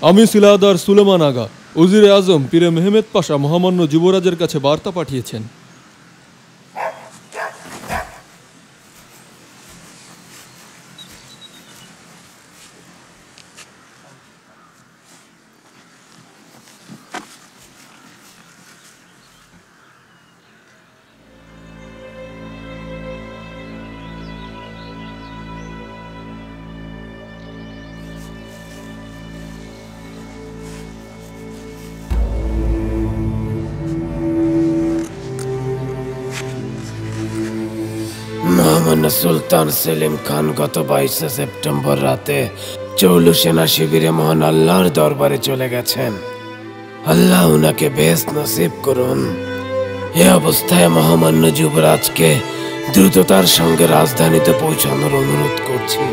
আমি সিলাদার সুলেমান আগা, উজিরে আজম পীরে মেহমেদ পাশা মহামান্য যুবরাজের কাছে বার্তা পাঠিয়েছেন। সুলতান সেলিম খান গত 22 সেপ্টেম্বর রাতে চৌলু সেনা শিবিরে মহান আল্লাহর দরবারে চলে গেছেন। আল্লাহ উনাকে বেহেশত নসিব করুন। এ অবস্থায় মহামান্য যুবরাজকে দ্রুততার সঙ্গে রাজধানীতে পৌঁছানোর অনুরোধ করছি।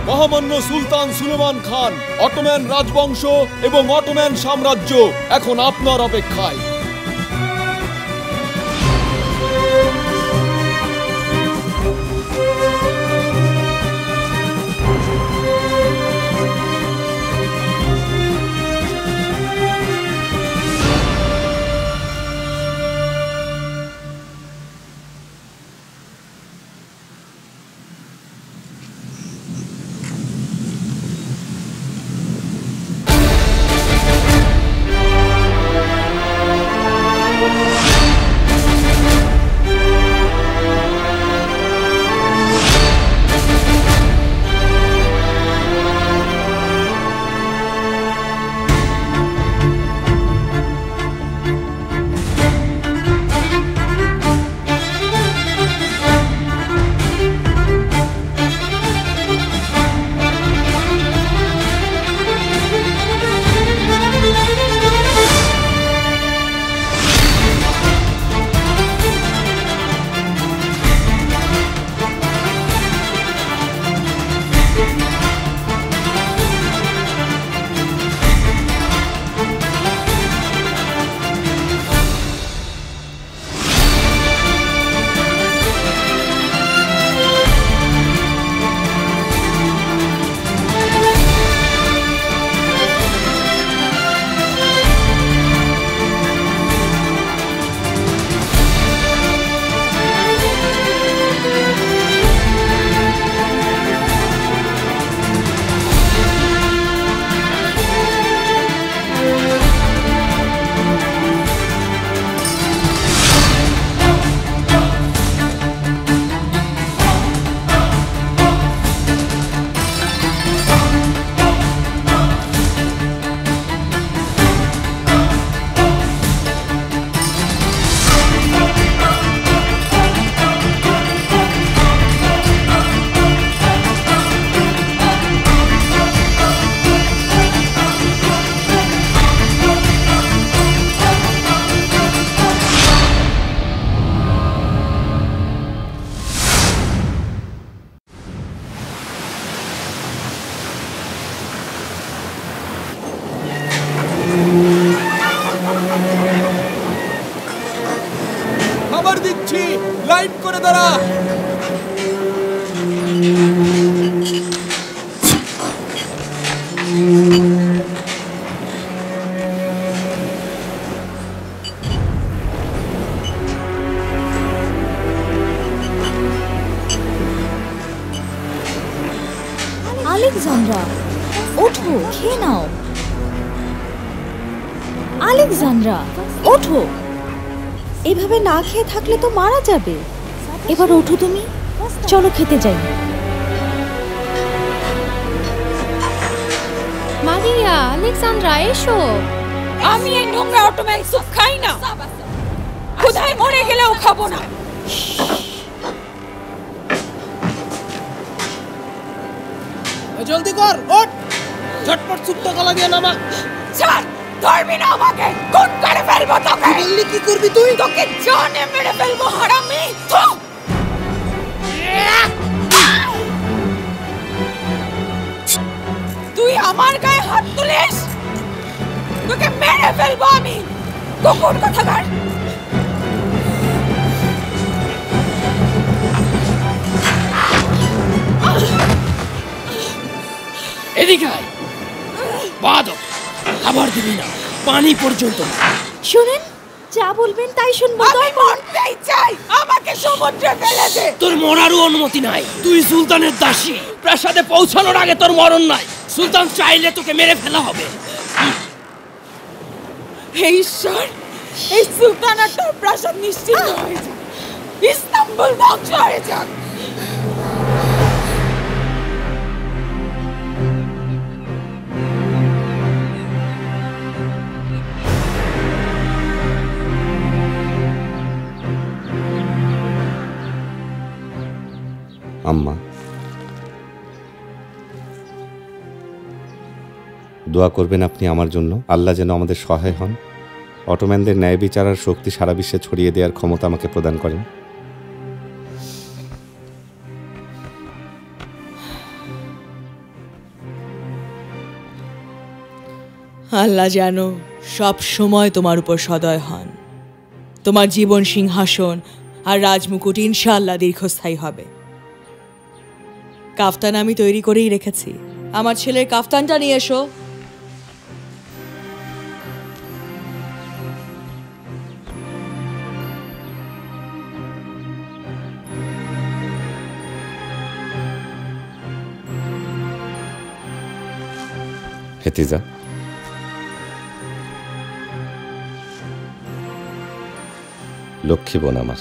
মহামান্য সুলতান সুলেমান খান, অটোম্যান রাজবংশ এবং অটোম্যান সাম্রাজ্য এখন আপনার অপেক্ষায়। সরে দাঁড়া। আলেকজান্দ্রা, ওঠো, খেয়ে নাও। আলেকজান্দ্রা, ওঠো। এভাবে না খেয়ে থাকলে তো মারা যাবে। এবার ওঠো তুমি, চলো খেতে যাই। মারিয়া, আলেকজান্দ্রা, এসো। আমি এই নোংরা অটোম্যান স্যুপ খাই না, ক্ষুধায় মরে গেলেও খাবো না। জলদি কর, ওঠ, ঝটপট সুপটা গলা দিয়ে নামা। ছাড়, ধরবি না আমাকে, খুন করে ফেলবো তোকে। বললি কি করবি তুই? তোকে জানে মেরে ফেলবো হারামি। তুই আমার গায়ে হাত তুলিস, তোকে মেরে ফেলবো আমি, কুকুর কোথাকার। এদিকে আয়, বাদক, খাবার দিবি না, পানি পর্যন্ত। শোনেন, যা বলবেন তাই শুনবো। আমি মরতেই চাই, আমাকে সমুদ্রে ফেলে দে। তোর মরারও অনুমতি নাই, তুই সুলতানের দাসী। প্রাসাদে পৌঁছানোর আগে তোর মরণ নাই। সুলতান চাইলে তোকে মেরে ফেলা হবে। হে ঈশ্বর, এই সুলতানাটার প্রাসাদ নিশ্চিত হয়ে যাক, ইস্তাম্বুল ধ্বংস হয়ে যাক। আম্মা, দোয়া করবেন আপনি আমার জন্য, আল্লাহ যেন আমাদের সহায় হন, অটোম্যানদের ন্যায় বিচার আর শক্তি সারা বিশ্বে ছড়িয়ে দেওয়ার ক্ষমতা আমাকে প্রদান করেন। আল্লাহ যেন সব সময় তোমার উপর সদয় হন। তোমার জীবন সিংহাসন আর রাজমুকুট ইনশাআল্লাহ দীর্ঘস্থায়ী হবে। কাফতান আমি তৈরি করেই রেখেছি, আমার ছেলের কাফতানটা নিয়ে এসো। হেতিজা, লক্ষ্মী বোন আমার,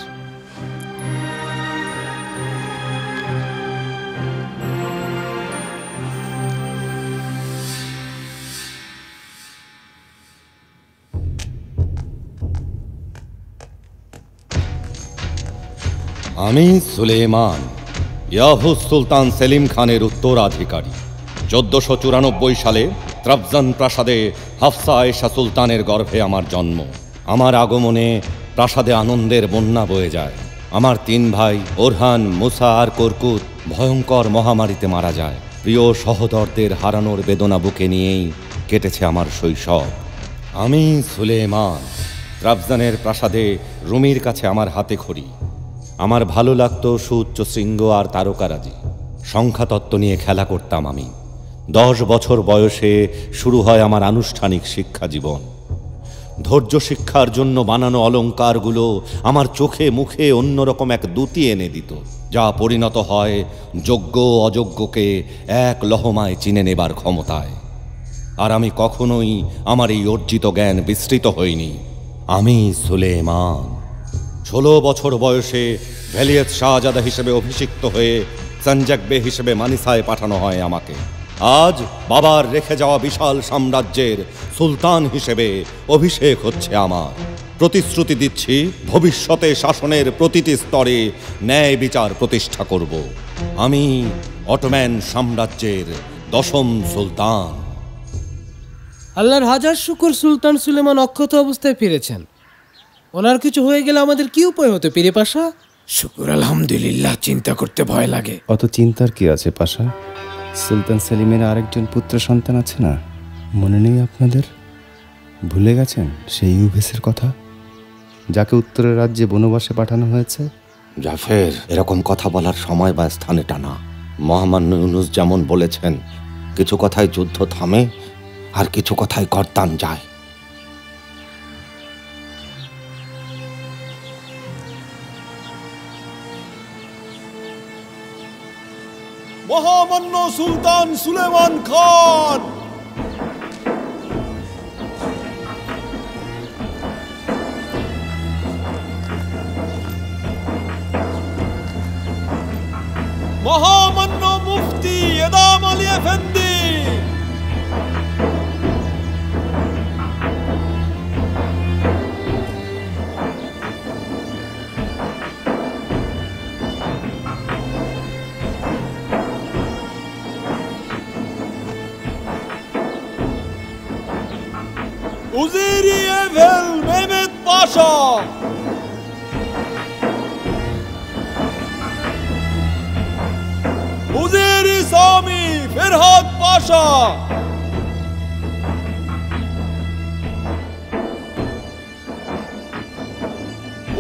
আমি সুলেমান, ইয়াহুস সুলতান সেলিম খানের উত্তরাধিকারী। 1494 সালে ত্রাবজান প্রাসাদে হাফসা আয়েশা সুলতানের গর্ভে আমার জন্ম। আমার আগমনে প্রাসাদে আনন্দের বন্যা বয়ে যায়। আমার 3 ভাই ওরহান, মুসা আর কর্কুত ভয়ঙ্কর মহামারীতে মারা যায়। প্রিয় সহোদরদের হারানোর বেদনা বুকে নিয়েই কেটেছে আমার শৈশব। আমি সুলেমান, ত্রাবজানের প্রাসাদে রুমির কাছে আমার হাতে খড়ি। আমার ভালো লাগতো সুউচ্চ শৃঙ্গ আর তারকারাজি। সংখ্যাতত্ত্ব নিয়ে খেলা করতাম আমি। 10 বছর বয়সে শুরু হয় আমার আনুষ্ঠানিক শিক্ষা জীবন। ধৈর্য শিক্ষার জন্য বানানো অলঙ্কারগুলো আমার চোখে মুখে অন্যরকম এক দ্যুতি এনে দিত, যা পরিণত হয় যোগ্য অযোগ্যকে এক লহমায় চিনে নেবার ক্ষমতায়। আর আমি কখনোই আমার এই অর্জিত জ্ঞান বিস্তৃত হইনি। আমি সুলেমান। 16 বছর বয়সে ভ্যালিয়েত শাহজাদা হিসেবে অভিষিক্ত হয়ে সঞ্জকবে হিসেবে মানিসায় পাঠানো হয় আমাকে। আজ বাবার রেখে যাওয়া বিশাল সাম্রাজ্যের সুলতান হিসেবে অভিষেক হচ্ছে আমার। প্রতিশ্রুতি দিচ্ছি, ভবিষ্যতে শাসনের প্রতিটি স্তরে ন্যায় বিচার প্রতিষ্ঠা করব। আমি অটোম্যান সাম্রাজ্যের 10ম সুলতান। আল্লাহর হাজার শুকর, সুলতান সুলেমান অক্ষত অবস্থায় ফিরেছেন। ওনার কিছু হয়ে গেলে আমাদের কি উপায় হতো পীরে পাশা? শুকুর আলহামদুলিল্লাহ, চিন্তা করতে ভয় লাগে। অত চিন্তার কি আছে পাশা? সুলতান সেলিমের আরেকজন পুত্র সন্তান আছে না, মনে নেই আপনাদের? ভুলে গেছেন সেই উভেসের কথা, যাকে উত্তরের রাজ্যে বনবাসে পাঠানো হয়েছে? জাফের, এরকম কথা বলার সময় বা স্থান এটা না। মহামান্য ইউনুস যেমন বলেছেন, কিছু কথায় যুদ্ধ থামে আর কিছু কথায় গর্দান যায়। মহামান্য সুলতান সুলেমান খান। মহামান্য মুফতি এদাম আলী এফেন্দি। উজিরি এভেল মেহমেদ পাশা। উজিরি সামি ফেরহাদ পাশা।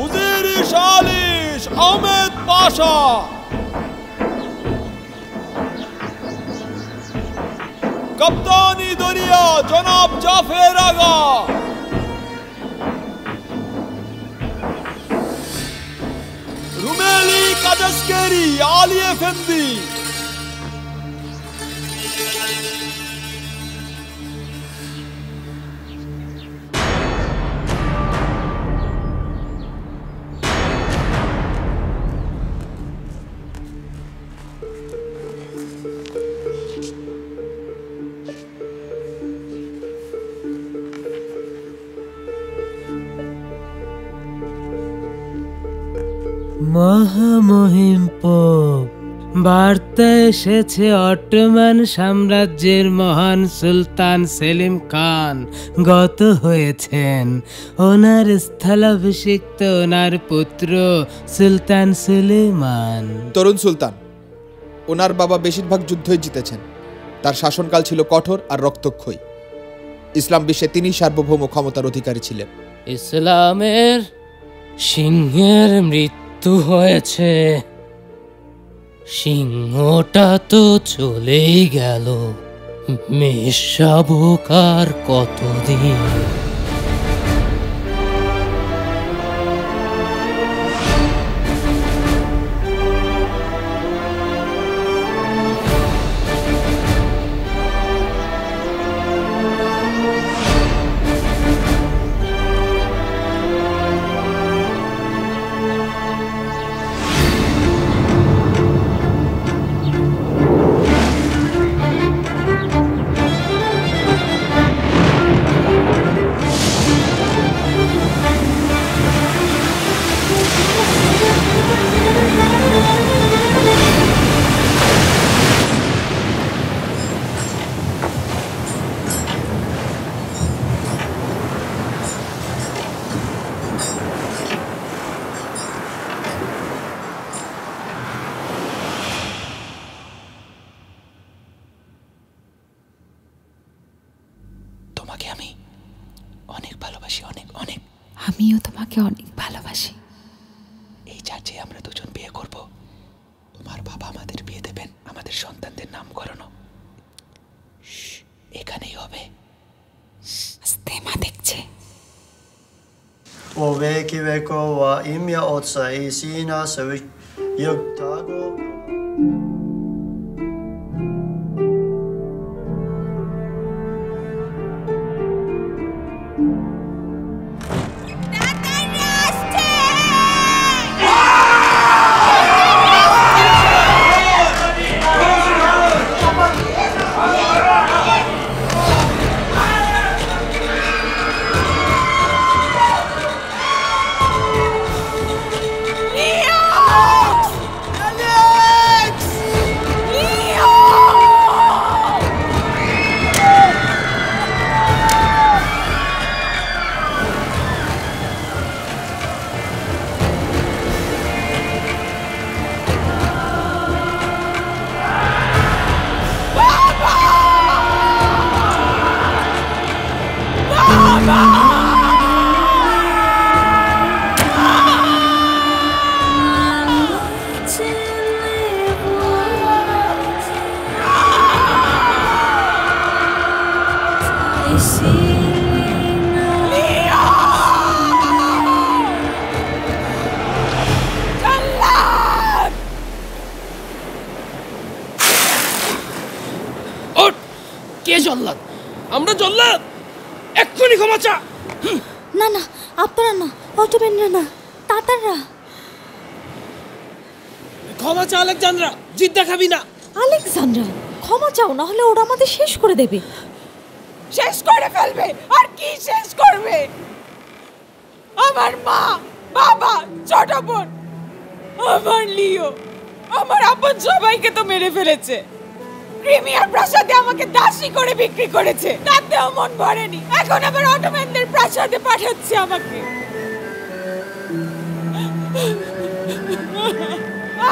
উজিরি শালিশ আহমেদ পাশা। कप्तानी दरिया जनाब जाफर आगा। रुमेली काजस्केरी आली एफेंदी। মহামহিম পোপ, বার্তা এসেছে অটোমান সাম্রাজ্যের মহান সুলতান সেলিম খান গত হয়েছেন। ওনার স্থলাভিষিক্ত ওনার পুত্র সুলতান সুলেমান। তরুণ সুলতান, ওনার বাবা বেশিরভাগ যুদ্ধই জিতেছেন। তার শাসনকাল ছিল কঠোর আর রক্তক্ষয়ী। ইসলাম বিশ্বে তিনি সার্বভৌম ক্ষমতার অধিকারী ছিলেন। ইসলামের সিংহের মৃত্যু হয়েছে, সিংহটা তো চলেই গেল, মেষশাবক আর কতদিন? তোমাকে আমি অনেক ভালোবাসি, অনেক অনেক। আমিও তোমাকে অনেক ভালোবাসি। এই চার্চে আমরা দুজন বিয়ে করব। তোমার বাবা আমাদের বিয়ে দেবেন, আমাদের সন্তানদের নামকরণও এখানেই হবে। মা দেখছে। Och veki wa imja otsa i sina söjuktago. বাঁচা। না না, আপনারা না, অটোম্যানরা না, তাতাররা। ক্ষমা চা আলেকজান্দ্রা, জিদ দেখাবি না। আলেকজান্দ্রা, ক্ষমা চাও, না হলে ওরা আমাদের শেষ করে দেবে। শেষ করে ফেলবে? আর কি শেষ করবে? আমার মা, বাবা, ছোট বোন, আমার লিও, আমার আপন সবাইকে তো মেরে ফেলেছে। ক্রিমিয়ার প্রাসাদে আমাকে দাসী করে বিক্রি করেছে, তাতেও মন ভরেনি। এখন আবার অটোম্যানদের প্রাসাদে পাঠাচ্ছে আমাকে।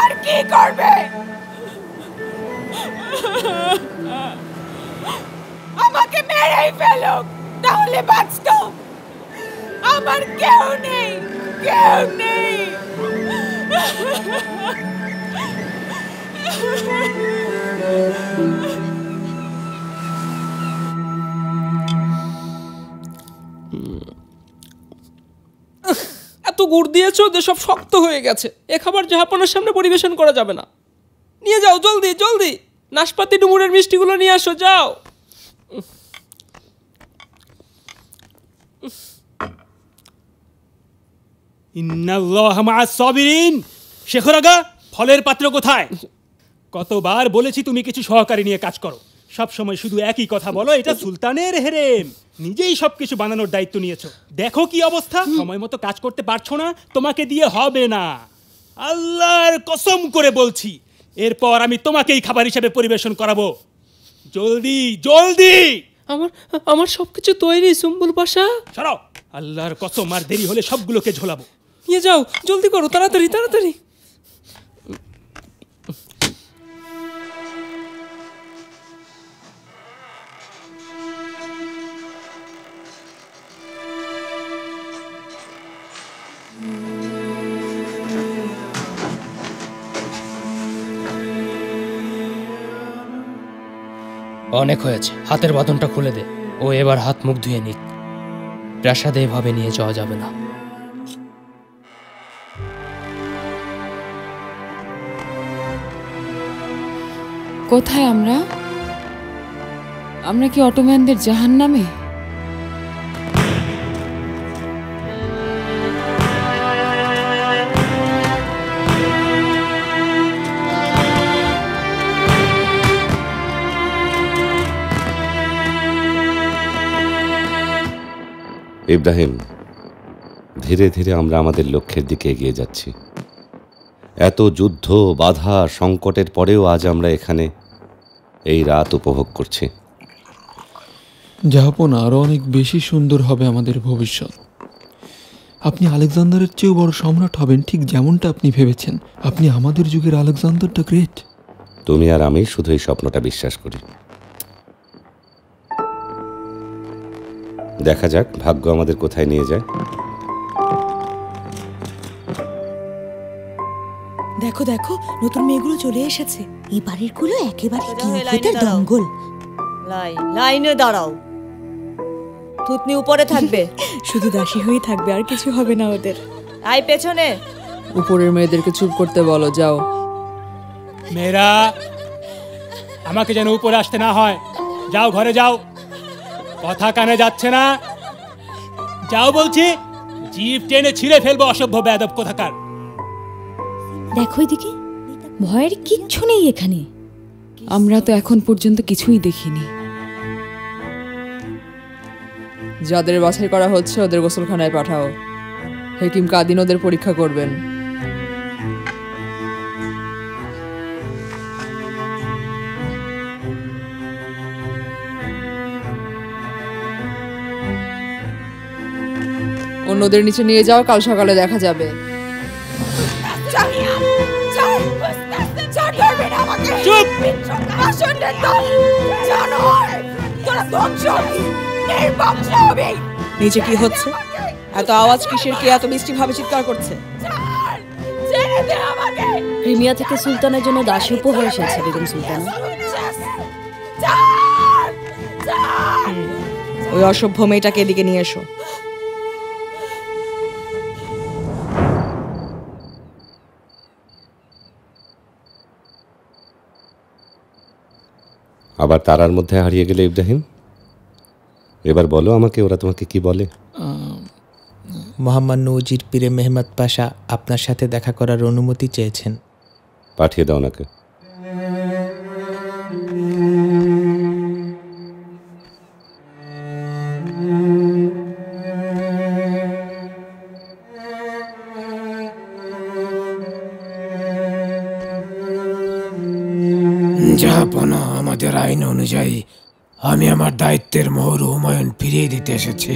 আর কি করবে? আমাকে মেরেই ফেলুক, তাহলে বাঁচতো। আমার কেউ নেই, কেউ নেই। এত গুড় দিয়েছো যে সব শক্ত হয়ে গেছে। এ খাবার জাহাপনার সামনে পরিবেশন করা যাবে না। নিয়ে যাও, জলদি জলদি নাশপাতি ডুমুরের মিষ্টিগুলো নিয়ে আসো, যাও। ইন্নাল্লাহা মা'আস সাবিরিন। শেখর আগা, ফলের পাত্র কোথায়? কতবার বলেছি তুমি কিছু সহকারী নিয়ে কাজ করো, সব সময় শুধু একই কথা বলো, এটা সুলতানের হেরেম। নিজেই সবকিছু বানানোর দায়িত্ব নিয়েছো, দেখো কি অবস্থা। সময় মতো কাজ করতে পারছো না, তোমাকে দিয়ে হবে না। আল্লাহর কসম করে বলছি, এরপর আমি তোমাকেই খাবার হিসেবে পরিবেশন করাবো। জলদি জলদি। আমার সবকিছু তৈরি সুম্বুল পাশা। সরাও, আল্লাহর কসম, আর দেরি হলে সবগুলোকে ঝোলাবো। নিয়ে যাও, জলদি করো, তাড়াতাড়ি তাড়াতাড়ি। অনেক হয়েছে, হাতের বাঁধনটা খুলে দে। ও এবার হাত মুখ ধুয়ে নিক। প্রাসাদে এভাবে নিয়ে যাওয়া যাবে না। কোথায় আমরা? আমরা কি অটোম্যানদের জাহান্নামে? ইব্রাহিম, ধীরে ধীরে আমরা আমাদের লক্ষ্যের দিকে এগিয়ে যাচ্ছি। এত যুদ্ধ, বাধা, সংকটের পরেও আজ আমরা এখানে এই রাত উপভোগ করছি। জাহাপনা, আরো অনেক বেশি সুন্দর হবে আমাদের ভবিষ্যৎ। আপনি আলেকজান্ডারের চেয়েও বড় সম্রাট হবেন, ঠিক যেমনটা আপনি ভেবেছেন। আপনি আমাদের যুগের আলেকজান্ডার দ্য গ্রেট। তুমি আর আমি শুধু এই স্বপ্নটা বিশ্বাস করি। দেখা যাক ভাগ্য আমাদের কোথায় নিয়ে যায়। দেখো দেখো, নতুন মেয়েগুলো চলে এসেছে। এই বাড়ির গুলো একেবারে কিউটের দঙ্গল। লাইনে দাঁড়াও, থুতনি উপরে থাকবে। শুধু দাসী হয়ে থাকবে, আর কিছু হবে না ওদের। আই পেছনে। উপরের মেয়েদেরকে চুপ করতে বলো, যাও। মেয়েরা, আমাকে যেন উপরে আসতে না হয়। যাও, ঘরে যাও। কথা কানে যাচ্ছে না? যাও বলছি, জিভ টেনে ছিঁড়ে ফেলবো, অসভ্য বেয়াদব কোথাকার। দেখো এদিকে, ভয়ের কিচ্ছু নেই এখানে। আমরা তো এখন পর্যন্ত কিছুই দেখিনি। যাদের বাছাই করা হচ্ছে ওদের গোসলখানায় পাঠাও। হেকিম কাদিন ওদের পরীক্ষা করবেন। অন্যদের নিচে নিয়ে যাও, কাল সকালে দেখা যাবে। নিচে কি হচ্ছে? এত আওয়াজ কিসের? কি এত মিষ্টি ভাবে চিৎকার করছে? ক্রিমিয়া থেকে সুলতানের জন্য দাসী উপহার এসেছে বেগম সুলতানা। ওই অসভ্য মেয়েটাকে এদিকে নিয়ে এসো। আবার তারার মধ্যে হারিয়ে গেলে ইব্রাহিম? এবার বলো আমাকে, ওরা তোমাকে কি বলে? মোহাম্মদ নজির পীরে মেহমদ পাশা আপনার সাথে দেখা করার অনুমতি চেয়েছেন। পাঠিয়ে দাও ওনাকে। জাহাপনা, আমাদের আইন অনুযায়ী আমি আমার দায়িত্বের মোহর হুমায়ুন ফিরিয়ে দিতে এসেছি।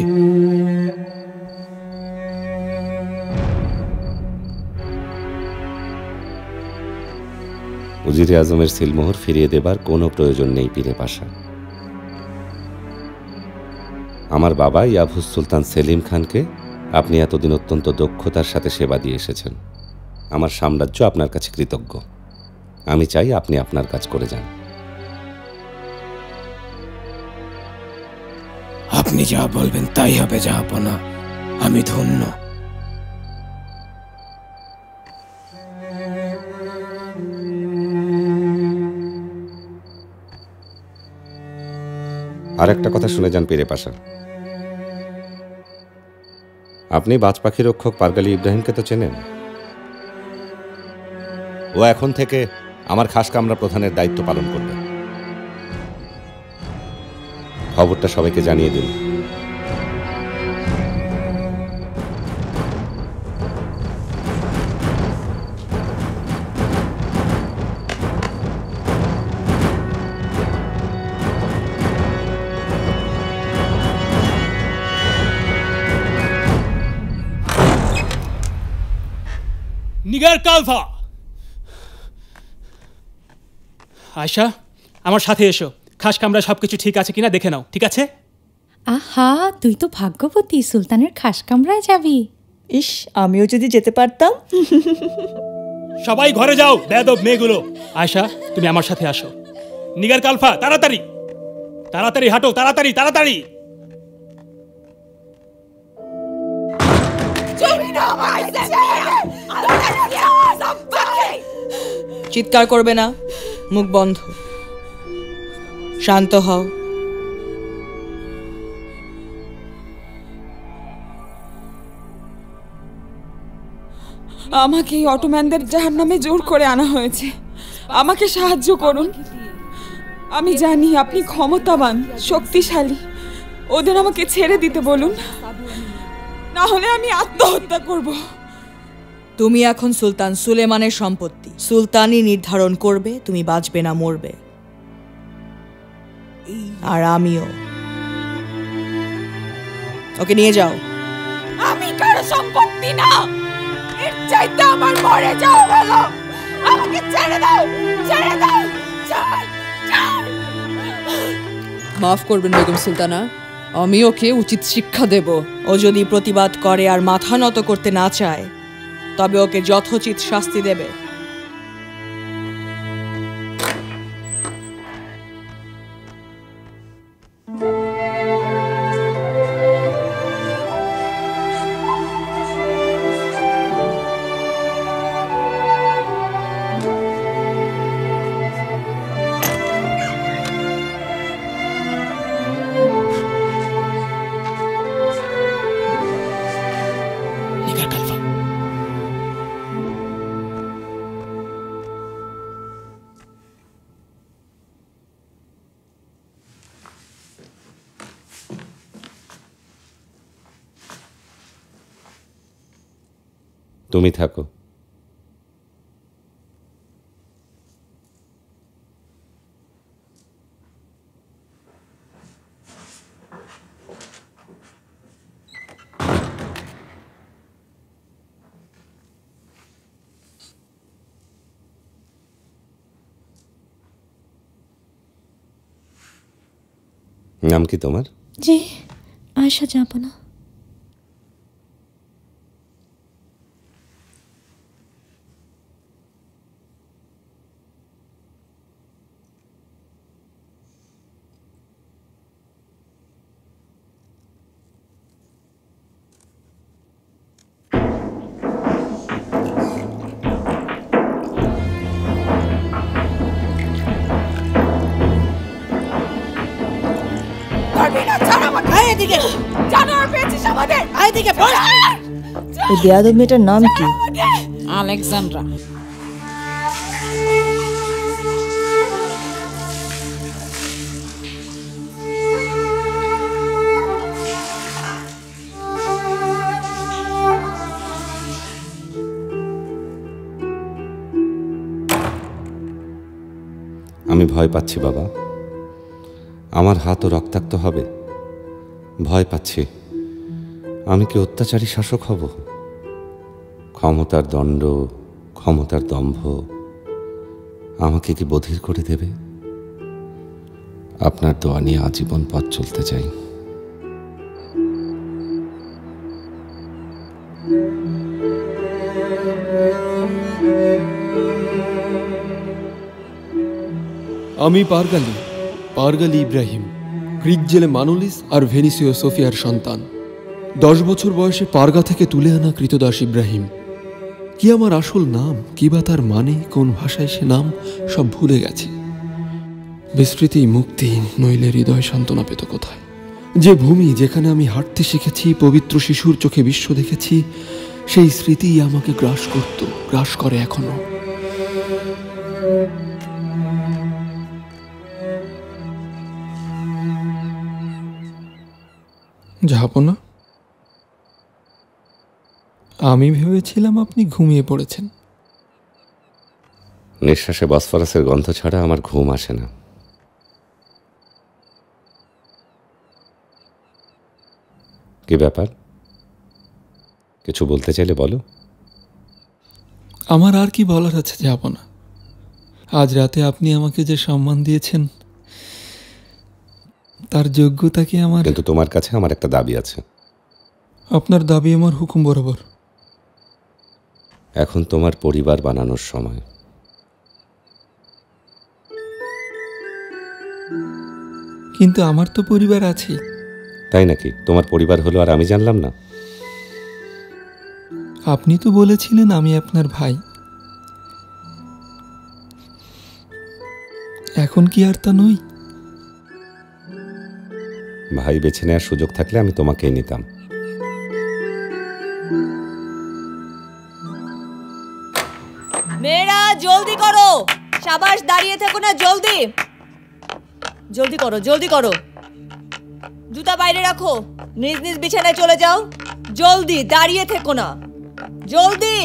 উজিরে আজমের সিলমোহর ফিরিয়ে দেবার কোনো প্রয়োজন নেই পীরে পাশা। আমার বাবা ইয়াভুস সুলতান সেলিম খানকে আপনি এতদিন অত্যন্ত দক্ষতার সাথে সেবা দিয়ে এসেছেন। আমার সাম্রাজ্য আপনার কাছে কৃতজ্ঞ। আমি চাই আপনি আপনার কাজ করে যান। আপনি যা বলবেন তাই হবে জাহাপনা, আমি ধন্য। আর একটা কথা শুনে যান পীরে পাশা, আপনি বাজ পাখি রক্ষক পারগালি ইব্রাহিমকে তো চেনেন। ও এখন থেকে আমার খাস কামরা প্রধানের দায়িত্ব পালন করবে। খবরটা সবাইকে জানিয়ে দিন। নিগার কালভা, আয়শা আমার সাথে এসো। খাস কামরা সবকিছু ঠিক আছে কিনা দেখে নাও, ঠিক আছে? আহা, তুই তো ভাগ্যবতী, সুলতানের খাস কামরায় যাবি। ইস, আমিও যদি যেতে পারতাম। সবাই ঘরে যাও, বেয়াদব মেয়েগুলো। আয়শা, তুমি আমার সাথে আসো। নিগার কালফা, তাড়াতাড়ি তাড়াতাড়ি হাঁটো, তাড়াতাড়ি তাড়াতাড়ি। চিৎকার করবে না, মুখ বন্ধ, শান্ত হও। আমাকে এই অটোম্যানদের জাহান্নামে জোর করে আনা হয়েছে। আমাকে সাহায্য করুন। আমি জানি আপনি ক্ষমতাবান, শক্তিশালী। ওদের আমাকে ছেড়ে দিতে বলুন, না হলে আমি আত্মহত্যা করব। তুমি এখন সুলতান সুলেমানের সম্পত্তি। সুলতানই নির্ধারণ করবে তুমি বাঁচবে না মরবে। আর আমিও। ওকে নিয়ে যাও। আমি কারো সম্পত্তি না, এর চাইতে আমার মরে যাও ভালো। আমাকে ছেড়ে দাও, ছেড়ে দাও। মাফ করবেন বেগম সুলতানা, আমি ওকে উচিত শিক্ষা দেব। ও যদি প্রতিবাদ করে আর মাথা নত করতে না চায়, তবে ওকে যথোচিত শাস্তি দেবে। তুমি থাকো। নাম কি তোমার? জি, আয়শা জাহাপনা। ছাড় আমাকে। এদিকে জানোয়ার পেয়েছিস আমাদের। এদিকে এই বেয়াদব মেয়েটার নাম কি? আলেকজান্দ্রা। আমি ভয় পাচ্ছি বাবা, আমার হাতও রক্তাক্ত হবে। ভয় পাচ্ছি আমি কি অত্যাচারী শাসক হব? ক্ষমতার দণ্ড, ক্ষমতার দম্ভ আমাকে কি বধির করে দেবে? আপনার দোয়া নিয়ে আজীবন পথ চলতে চাই। আমি পারগালি ইব্রাহিম, গ্রিক জেলে মানুলিস আর ভেনিসীয় সোফিয়ার সন্তান। 10 বছর বয়সে পারগা থেকে তুলে আনা কৃতদাস ইব্রাহিম। কি আমার আসল নাম, কি বা তার মানে, কোন ভাষায় সে নাম, সব ভুলে গেছি। বিস্মৃতি মুক্তি নইলে হৃদয় সান্ত্বনা পেত কোথায়? যে ভূমি যেখানে আমি হাঁটতে শিখেছি, পবিত্র শিশুর চোখে বিশ্ব দেখেছি, সেই স্মৃতি আমাকে গ্রাস করে এখনো। জাহাপনা, আমি ভেবেছিলাম আপনি ঘুমিয়ে পড়েছেন। নিঃশ্বাসে বসফরাসের গন্ধ ছাড়া আমার ঘুম আসে না। কি ব্যাপার? কিছু বলতে চাইলে বলো। আমার আর কি বলার আছে জাহাপনা। আজ রাতে আপনি আমাকে যে সম্মান দিয়েছেন তার যোগ্যতা কি আমার? কিন্তু তোমার কাছে আমার একটা দাবি আছে। আপনার দাবি আমার হুকুম বরাবর। এখন তোমার পরিবার বানানোর সময়। কিন্তু আমার তো পরিবার আছে। তাই নাকি? তোমার পরিবার হলো আর আমি জানলাম না? আপনি তো বলেছিলেন আমি আপনার ভাই। এখন কি আর তা নই? ভাই বেছে নেওয়ার সুযোগ থাকলে আমি তোমাকেই নিতাম। মেয়েরা জলদি করো, সাবাস, দাঁড়িয়ে থেকো না, জলদি জলদি করো, জলদি করো। জুতা বাইরে রাখো, নিজ নিজ বিছানায় চলে যাও। জলদি, দাঁড়িয়ে থেকো না, জলদি।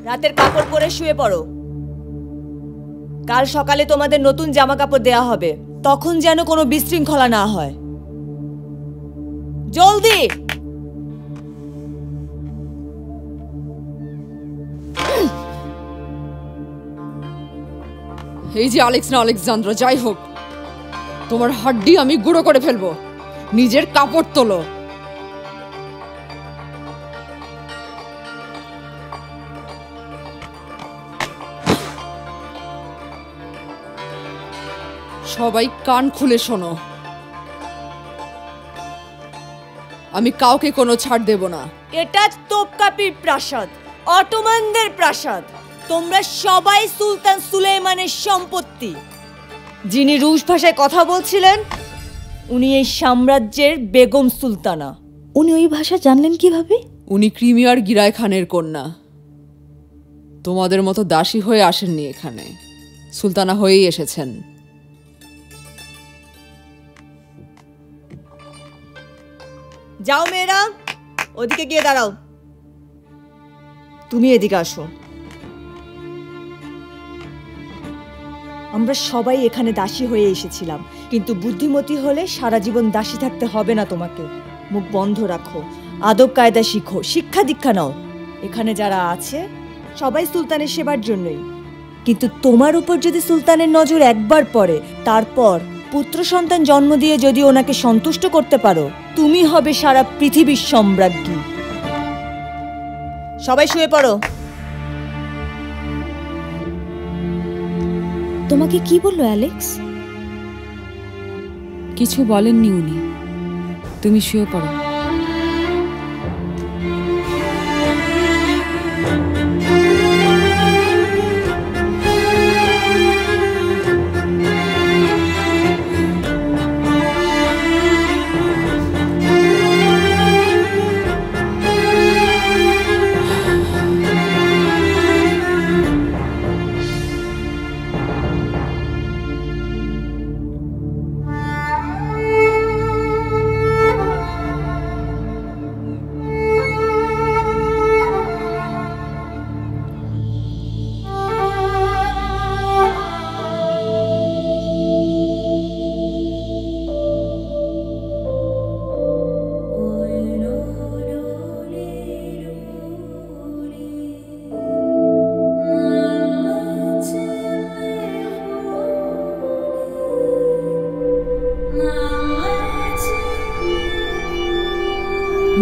রাতের কাপড় পরে শুয়ে পড়ো। কাল সকালে তোমাদের নতুন জামা কাপড় দেয়া হবে, তখন যেন কোনো বিশৃঙ্খলা না হয়। জলদি। এই যে আলেকজান্দ্রা, যাই হোক, তোমার হাড্ডি আমি গুঁড়ো করে ফেলবো। নিজের কাপড় তোলো। সবাই কান খুলে শোনো, আমি কাউকে কোনো ছাড় দেব না। এটা তোপকাপির প্রাসাদ, অটোমানদের প্রাসাদ। তোমরা সবাই সুলতান সুলেইমানের সম্পত্তি। যিনি রুশ ভাষায় কথা বলছিলেন উনি এই সাম্রাজ্যের বেগম সুলতানা। উনি ওই ভাষা জানলেন কিভাবে? উনি ক্রিমিয়ার গিরাই খানের কন্যা। তোমাদের মতো দাসী হয়ে আসেননি এখানে, সুলতানা হয়েই এসেছেন। যাও মেয়েরা, ওদিকে গিয়ে দাঁড়াও। তুমি এদিকে আসো। আমরা সবাই এখানে দাসী হয়ে এসেছিলাম, কিন্তু বুদ্ধিমতী হলে সারা জীবন দাসী থাকতে হবে না তোমাকে। মুখ বন্ধ রাখো, আদব কায়দা শিখো, শিক্ষা দীক্ষা নাও। এখানে যারা আছে সবাই সুলতানের সেবার জন্যই, কিন্তু তোমার উপর যদি সুলতানের নজর একবার পড়ে, তারপর পুত্র সন্তান জন্ম দিয়ে যদি ওনাকে সন্তুষ্ট করতে পারো, তুমি হবে সারা পৃথিবীর সম্রাজ্ঞী। সবাই শুয়ে পড়ো। তোমাকে কি বললো অ্যালেক্স? কিছু বলেননি উনি। তুমি শুয়ে পড়ো।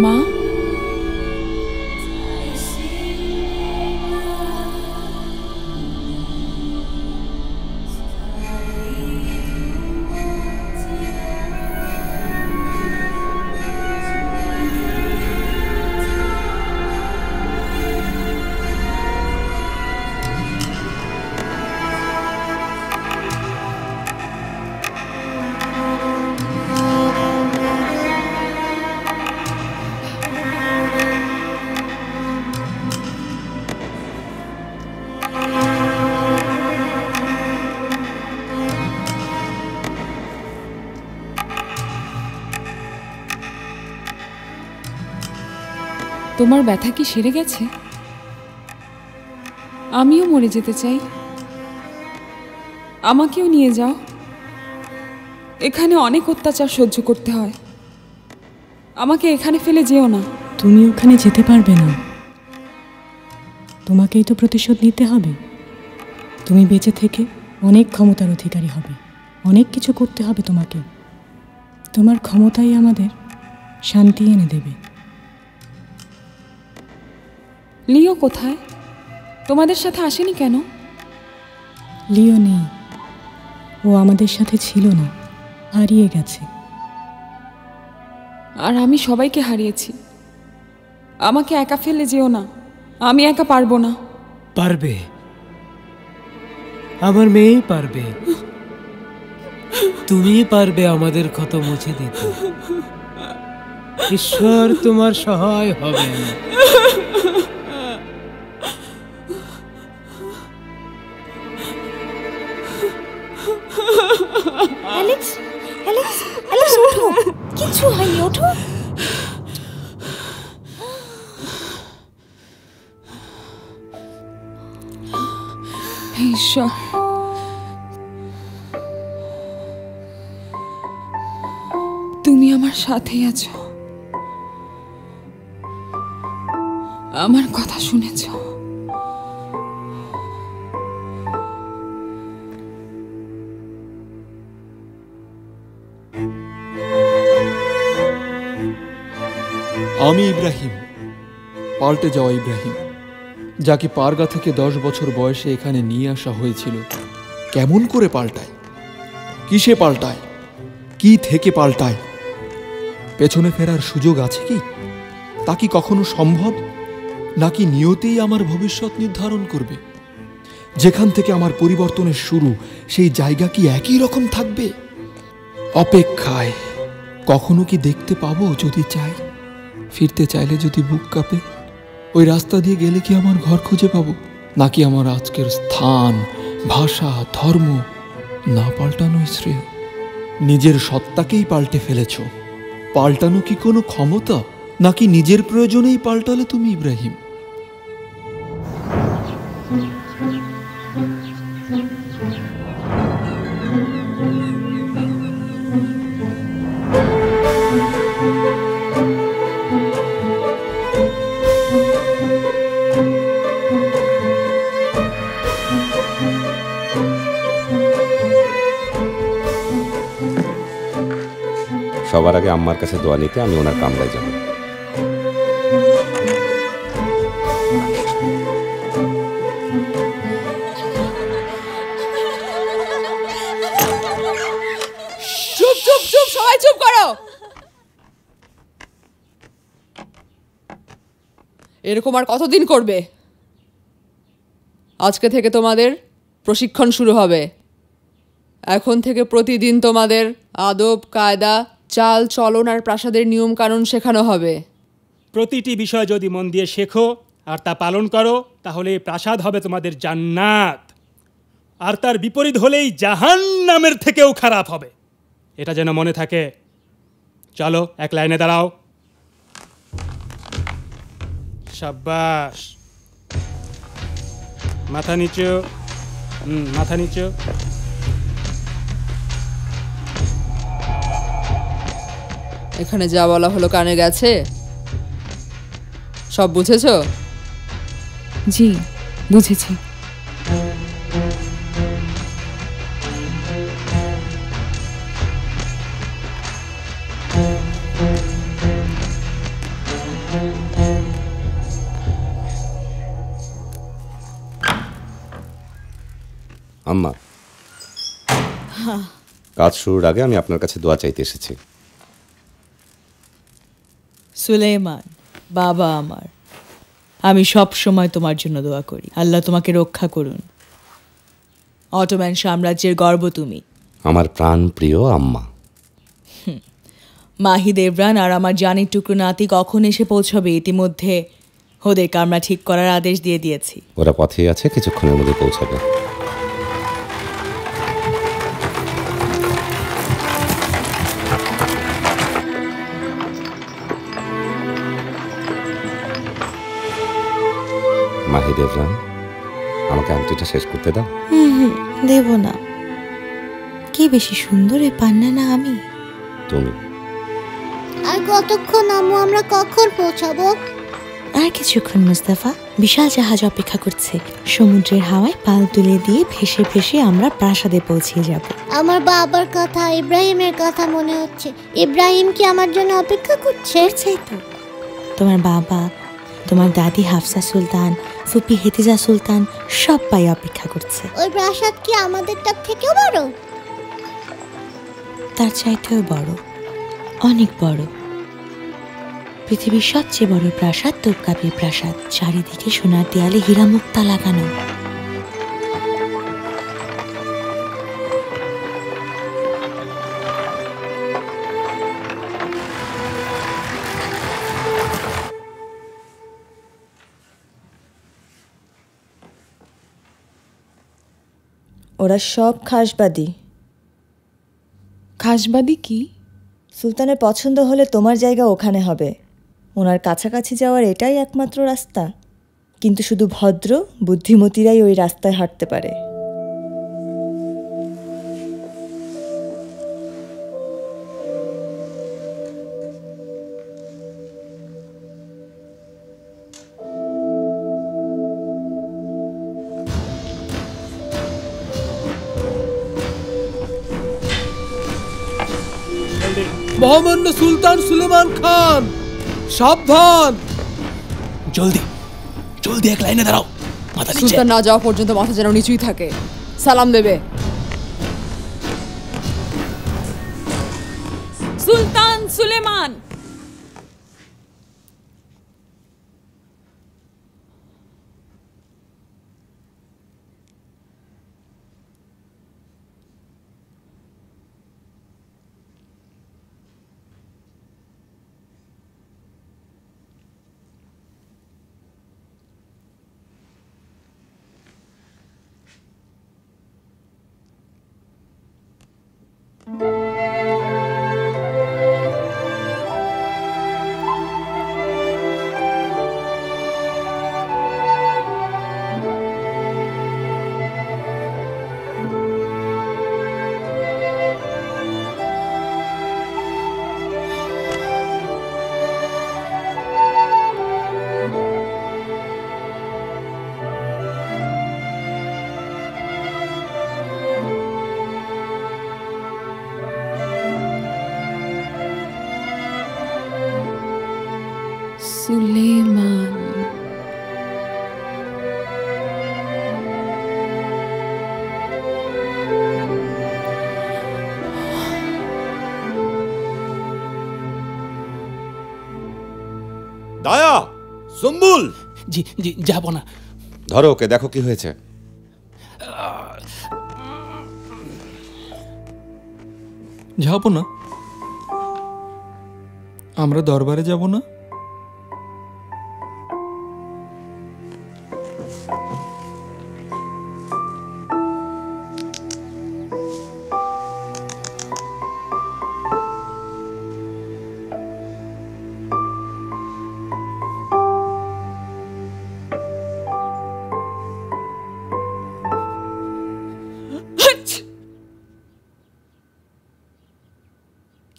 মা, তোমার ব্যথা কি সেরে গেছে? আমিও মরে যেতে চাই, আমাকেও নিয়ে যাও। এখানে অনেক অত্যাচার সহ্য করতে হয়, আমাকে এখানে ফেলে যেও না। তুমি ওখানে যেতে পারবে না, তোমাকেই তো প্রতিশোধ নিতে হবে। তুমি বেঁচে থেকে অনেক ক্ষমতার অধিকারী হবে, অনেক কিছু করতে হবে তোমাকে। তোমার ক্ষমতাই আমাদের শান্তি এনে দেবে। লিও কোথায়? তোমাদের সাথে আসেনি কেন? লিও নেই, ও আমাদের সাথে ছিল না, হারিয়ে গেছে। আর আমি সবাইকে হারিয়েছি, আমাকে একা ফেলে যেও না, আমি একা পারবো না। পারবে, আমার মেয়ে পারবে, তুমি পারবে আমাদের ক্ষত মুছে দিতে। ঈশ্বর তোমার সহায় হবেন। অ্যালেক্স, অ্যালেক্স, অ্যালেক্স ওঠো, কিছু হয়নি, ওঠো। ঈশ্বর, তুমি আমার সাথেই আছো, আমার কথা শুনেছো। আমি ইব্রাহিম, পাল্টে যাওয়া ইব্রাহিম, যাকে পারগা থেকে 10 বছর বয়সে এখানে নিয়ে আসা হয়েছিল। কেমন করে পাল্টায়? কিসে পাল্টায়? কি থেকে পাল্টায়? পেছনে ফেরার সুযোগ আছে কি? তা কি কখনো সম্ভব? নাকি নিয়তেই আমার ভবিষ্যৎ নির্ধারণ করবে? যেখান থেকে আমার পরিবর্তনের শুরু, সেই জায়গা কি একই রকম থাকবে? অপেক্ষায়। কখনো কি দেখতে পাবো যদি চাই? ফিরতে চাইলে যদি বুক কাঁপে? ওই রাস্তা দিয়ে গেলে কি আমার ঘর খুঁজে পাবো? নাকি আমার আজকের স্থান, ভাষা, ধর্ম না পাল্টানোই শ্রেয়? নিজের সত্তাকেই পাল্টে ফেলেছ। পাল্টানো কি কোনো ক্ষমতা? নাকি নিজের প্রয়োজনেই পাল্টালে তুমি ইব্রাহিম? সবার আগে আম্মার কাছে দোয়া নিতে আমি ওনার কামরায় যাব। চুপ চুপ চুপ, সবাই চুপ করো। এরকম আর কতদিন করবে? আজকে থেকে তোমাদের প্রশিক্ষণ শুরু হবে। এখন থেকে প্রতিদিন তোমাদের আদব কায়দা, চাল চলন আর প্রাসাদের নিয়ম কানুন শেখানো হবে। প্রতিটি বিষয় যদি মন দিয়ে শেখো আর তা পালন করো, তাহলে প্রাসাদ হবে তোমাদের জান্নাত। আর তার বিপরীত হলেই জাহান্নামের থেকেও খারাপ হবে। এটা যেন মনে থাকে। চলো, এক লাইনে দাঁড়াও। শাবাশ, মাথা নিচু, মাথা নিচু। এখানে যা বলা হলো কানে গেছে? সব বুঝেছো? জি, বুঝেছি। আম্মা, কাজ শুরুর আগে আমি আপনার কাছে দোয়া চাইতে এসেছি। সুলেমান বাবা আমার, আমি সব সময় তোমার জন্য দোয়া করি, আল্লাহ তোমাকে রক্ষা করুন। অটোম্যান সাম্রাজ্যের গর্ব তুমি। আমার প্রাণ প্রিয় আম্মা। মাহি দেবরান আর আমার জানির টুকরো নাতি কখন এসে পৌঁছবে ইতিমধ্যে ওদেরকে আমরা ঠিক করার আদেশ দিয়ে দিয়েছি। ওরা পথেই আছে, কিছুক্ষণের মধ্যে পৌঁছাবে। মাহি দেবরান, আমাকে আংটিটা শেষ করতে দাও। দেব না। কে বেশি সুন্দর, এই পান্না না আমি? তুমি। আর কতক্ষণ আম্মু, আমরা কখন পৌঁছাবো? আর কিছুক্ষণ মুস্তাফা, বিশাল জাহাজ অপেক্ষা করছে। সমুদ্রের হাওয়ায় পাল তুলে দিয়ে ভেসে ভেসে আমরা প্রাসাদে পৌঁছে যাব। আমার বাবার কথা, ইব্রাহিমের কথা মনে হচ্ছে। ইব্রাহিম কি আমার জন্য অপেক্ষা করছে? তো তোমার বাবা, তোমার দাদি হাফসা সুলতান, ফুপি হেতিজা সুলতান সবাই অপেক্ষা করছে। ওই প্রাসাদ কি আমাদেরটার থেকেও বড়? তার চাইতেও বড়, অনেক বড়। পৃথিবীর সবচেয়ে বড় প্রাসাদ তোপকাপির প্রাসাদ। চারিদিকে সোনার দেয়ালে হীরা মুক্তা লাগানো। ওরা সব খাসবাদী। খাসবাদী কি? সুলতানের পছন্দ হলে তোমার জায়গা ওখানে হবে। ওনার কাছাকাছি যাওয়ার এটাই একমাত্র রাস্তা। কিন্তু শুধু ভদ্র বুদ্ধিমতীরাই ওই রাস্তায় হাঁটতে পারে। মহামান্য সুলতান সুলেমান খান, সাবধান! জলদি জলদি এক লাইনে দাঁড়াও। মাথা নিচে। সুলতান না যাওয়া পর্যন্ত মাথা যেন নিচুই থাকে। সালাম দেবে। সুলতান সুলেমান। সুলেমান। দায়া, সুম্বুল। জি জি, যাবো না। ধরো ওকে, দেখো কি হয়েছে। যাব না? আমরা দরবারে যাব না?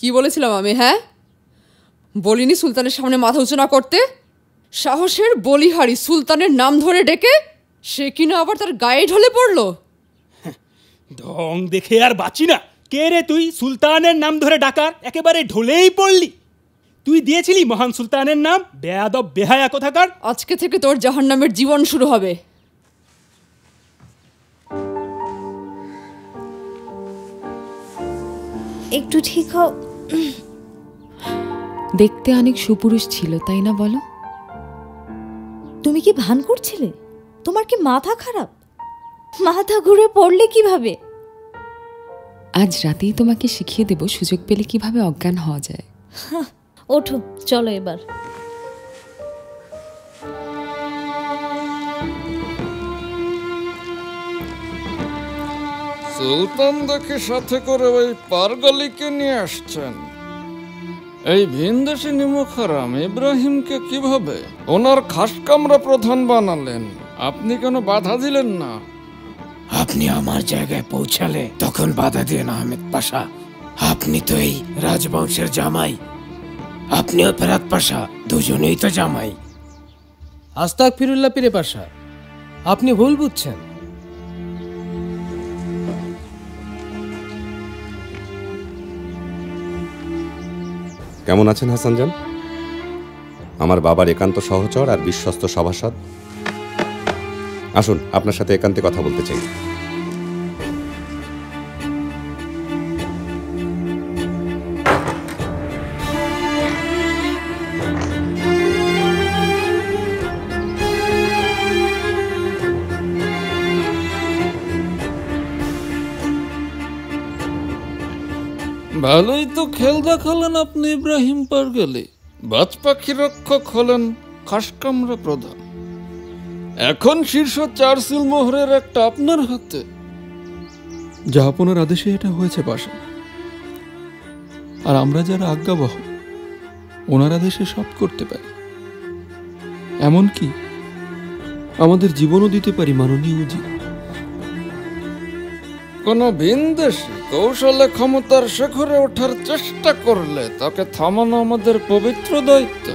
কি বলেছিলাম আমি? হ্যাঁ, বলিনি সুলতানের সামনে মাথা উঁচু না করতে? সাহসের বলিহারি সুলতানের নাম ধরে ডেকে সে কিনা আবার তার গায়ে ঢলে পড়লো। ঢং দেখে আর বাঁচি না। কে রে তুই? সুলতানের নাম ধরে ডাকার একেবারে ঢলেই পড়লি। তুই দিয়েছিলি মহান সুলতানের নাম? বেয়াদব বেহায়া কোথাকার! আজকে থেকে তোর জাহান্নামের জীবন শুরু হবে। একটু ঠিক হও। দেখতে অনেক সুপুরুষ ছিল, তাই না বলো? তুমি কি ভান করছিলে? তোমার কি মাথা খারাপ? মাথা ঘুরে পড়লে কিভাবে? আজ রাতেই তোমাকে শিখিয়ে দেব সুযোগ পেলে কিভাবে অজ্ঞান হওয়া যায়। ওঠো, চলো এবার। সুলতান দেখে সাথে করে ওই পারগালিকে নিয়ে আসছেন। এই ভিনদেশি নিমুখারাম ইব্রাহিমকে কিভাবে ওনার খাসকামরা প্রধান বানালেন? আপনি কেন বাধা দিলেন না? আপনি আমার জায়গায় পৌঁছালে তখন বাধা দিলেন আহমেদ পাশা। আপনি তো এই রাজবংশের জামাই, আপনিও ফেরাত পাশা, দুজনেই তো জামাই। আস্তাগফিরুল্লাহ পীরে পাশা, আপনি ভুল বুঝছেন। কেমন আছেন হাসান জান? আমার বাবার একান্ত সহচর আর বিশ্বস্ত সভাসদ। আসুন, আপনার সাথে একান্তে কথা বলতে চাই। ভালোই তো খেল দেখালেন আপনি ইব্রাহিম পারগালি। বাজ পাখি রক্ষক হলেন খাসকামরা প্রধান। এখন শীর্ষ 4 সিলমোহরের একটা আপনার হাতে। জাহাপনার আদেশে এটা হয়েছে পাশা। আর আমরা যারা আজ্ঞাবহ, ওনার আদেশে সব করতে পারি। এমনকি আমাদের জীবনও দিতে পারি মাননীয় উজির। কোন ভিনদেশী কৌশলে ক্ষমতার শিখরে ওঠার চেষ্টা করলে তাকে থামানো আমাদের পবিত্র দায়িত্ব।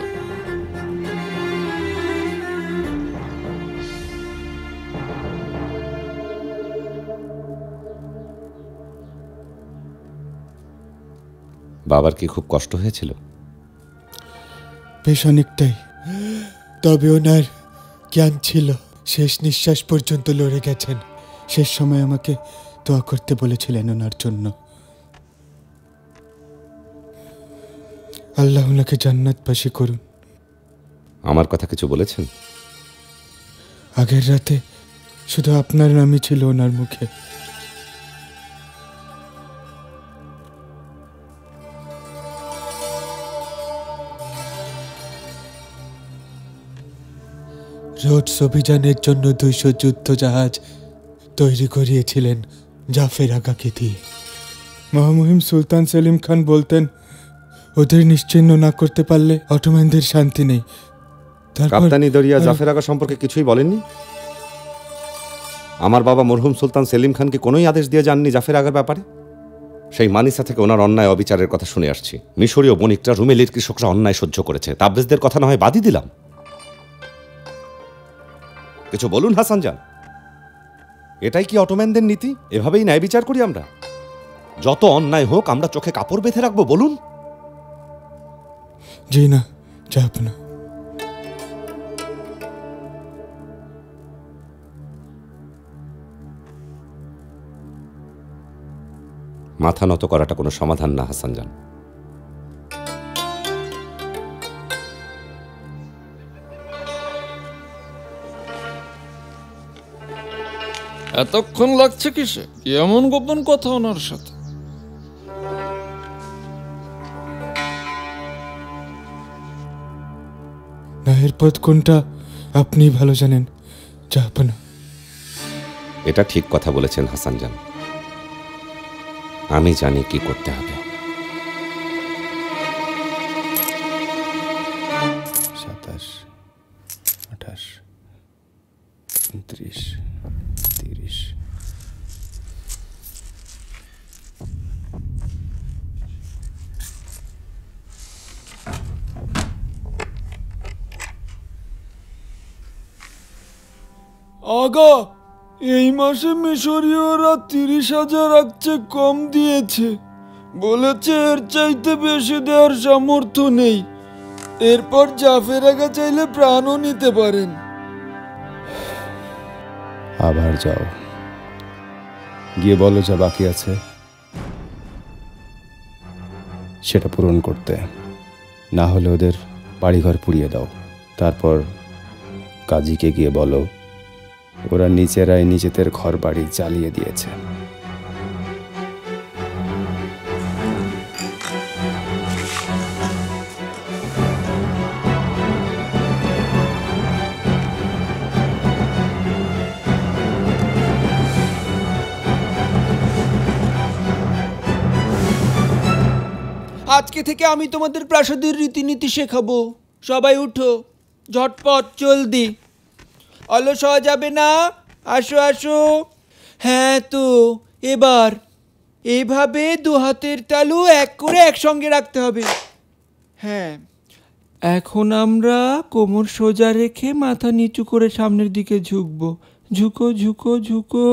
বাবার কি খুব কষ্ট হয়েছিল? বেশ অনেকটাই। তবে ওনার জ্ঞান ছিল, শেষ নিঃশ্বাস পর্যন্ত লড়ে গেছেন। শেষ সময় আমাকে দোয়া করতে বলেছিলেন ওনার জন্য। আল্লাহ ওনাকে জান্নাতবাসী করুন। আমার কথা কিছু বলেছেন? আগের রাতে শুধু আপনার নামই ছিল ওনার মুখে। রোডস অভিযানের জন্য 200 যুদ্ধ জাহাজ তৈরি করিয়েছিলেন জাফর আগাকে দিয়ে। মহামহিম সুলতান সেলিম খান বলতেন, ওদের নিশ্চিহ্ন না করতে পারলে অটোম্যানদের শান্তি নেই। কাপ্তানি দরিয়া জাফর আগা সম্পর্কে কিছুই বলেননি? আমার বাবা মরহুম সুলতান সেলিম খানকে কোনোই আদেশ দিয়ে যাননি জাফর আগার ব্যাপারে? সেই মানিসা থেকে ওনার অন্যায় অবিচারের কথা শুনে আসছি। মিশরীয় বণিকরা, রুমেলির কৃষকরা অন্যায় সহ্য করেছে, তাবরেজদের কথা না হয় বাদই দিলাম। কিছু বলুন হাসান জান, এটাই কি অটোম্যানদের নীতি? এভাবেই ন্যায় বিচার করি আমরা? যত অন্যায় হোক আমরা চোখে কাপড় বেঁধে রাখবো বলুন? জি না, যাব না। মাথা নত করাটা কোনো সমাধান না হাসান জান। এতক্ষণ লাগছে কিসে? এমন গোপন কথা ওনার সাথে? ন্যায়ের পথ কোনটা আপনি ভালো জানেন, যাব না। এটা ঠিক কথা বলেছেন হাসান জান, আমি জানি কি করতে হবে। 27, 28, 29, 30। আগা, এই মাসে মিশরীয়রা 30,000 চেয়ে কম দিয়েছে। বলেছে এর চাইতে বেশি দেওয়ার সামর্থ্য নেই। এরপর জাফের আগা চাইলে প্রাণও নিতে পারেন। আবার যাও, গিয়ে বলো যা বাকি আছে সেটা পূরণ করতে, না হলে ওদের বাড়িঘর পুড়িয়ে দাও। তারপর কাজীকে গিয়ে বলো ওরা নিজেরাই নিজেদের ঘর বাড়ি জ্বালিয়ে দিয়েছে। আজকে থেকে আমি তোমাদের প্রাসাদের রীতিনীতি শেখাবো। সবাই উঠো, ঝটপট, জলদি, অলস হওয়া যাবে না। আসো আসো। হ্যাঁ তো এবার এইভাবে দু হাতের তালু এক করে একসঙ্গে রাখতে হবে। হ্যাঁ, এখন আমরা কোমর সোজা রেখে মাথা নিচু করে সামনের দিকে ঝুঁকবো। ঝুঁকো ঝুঁকো ঝুঁকো,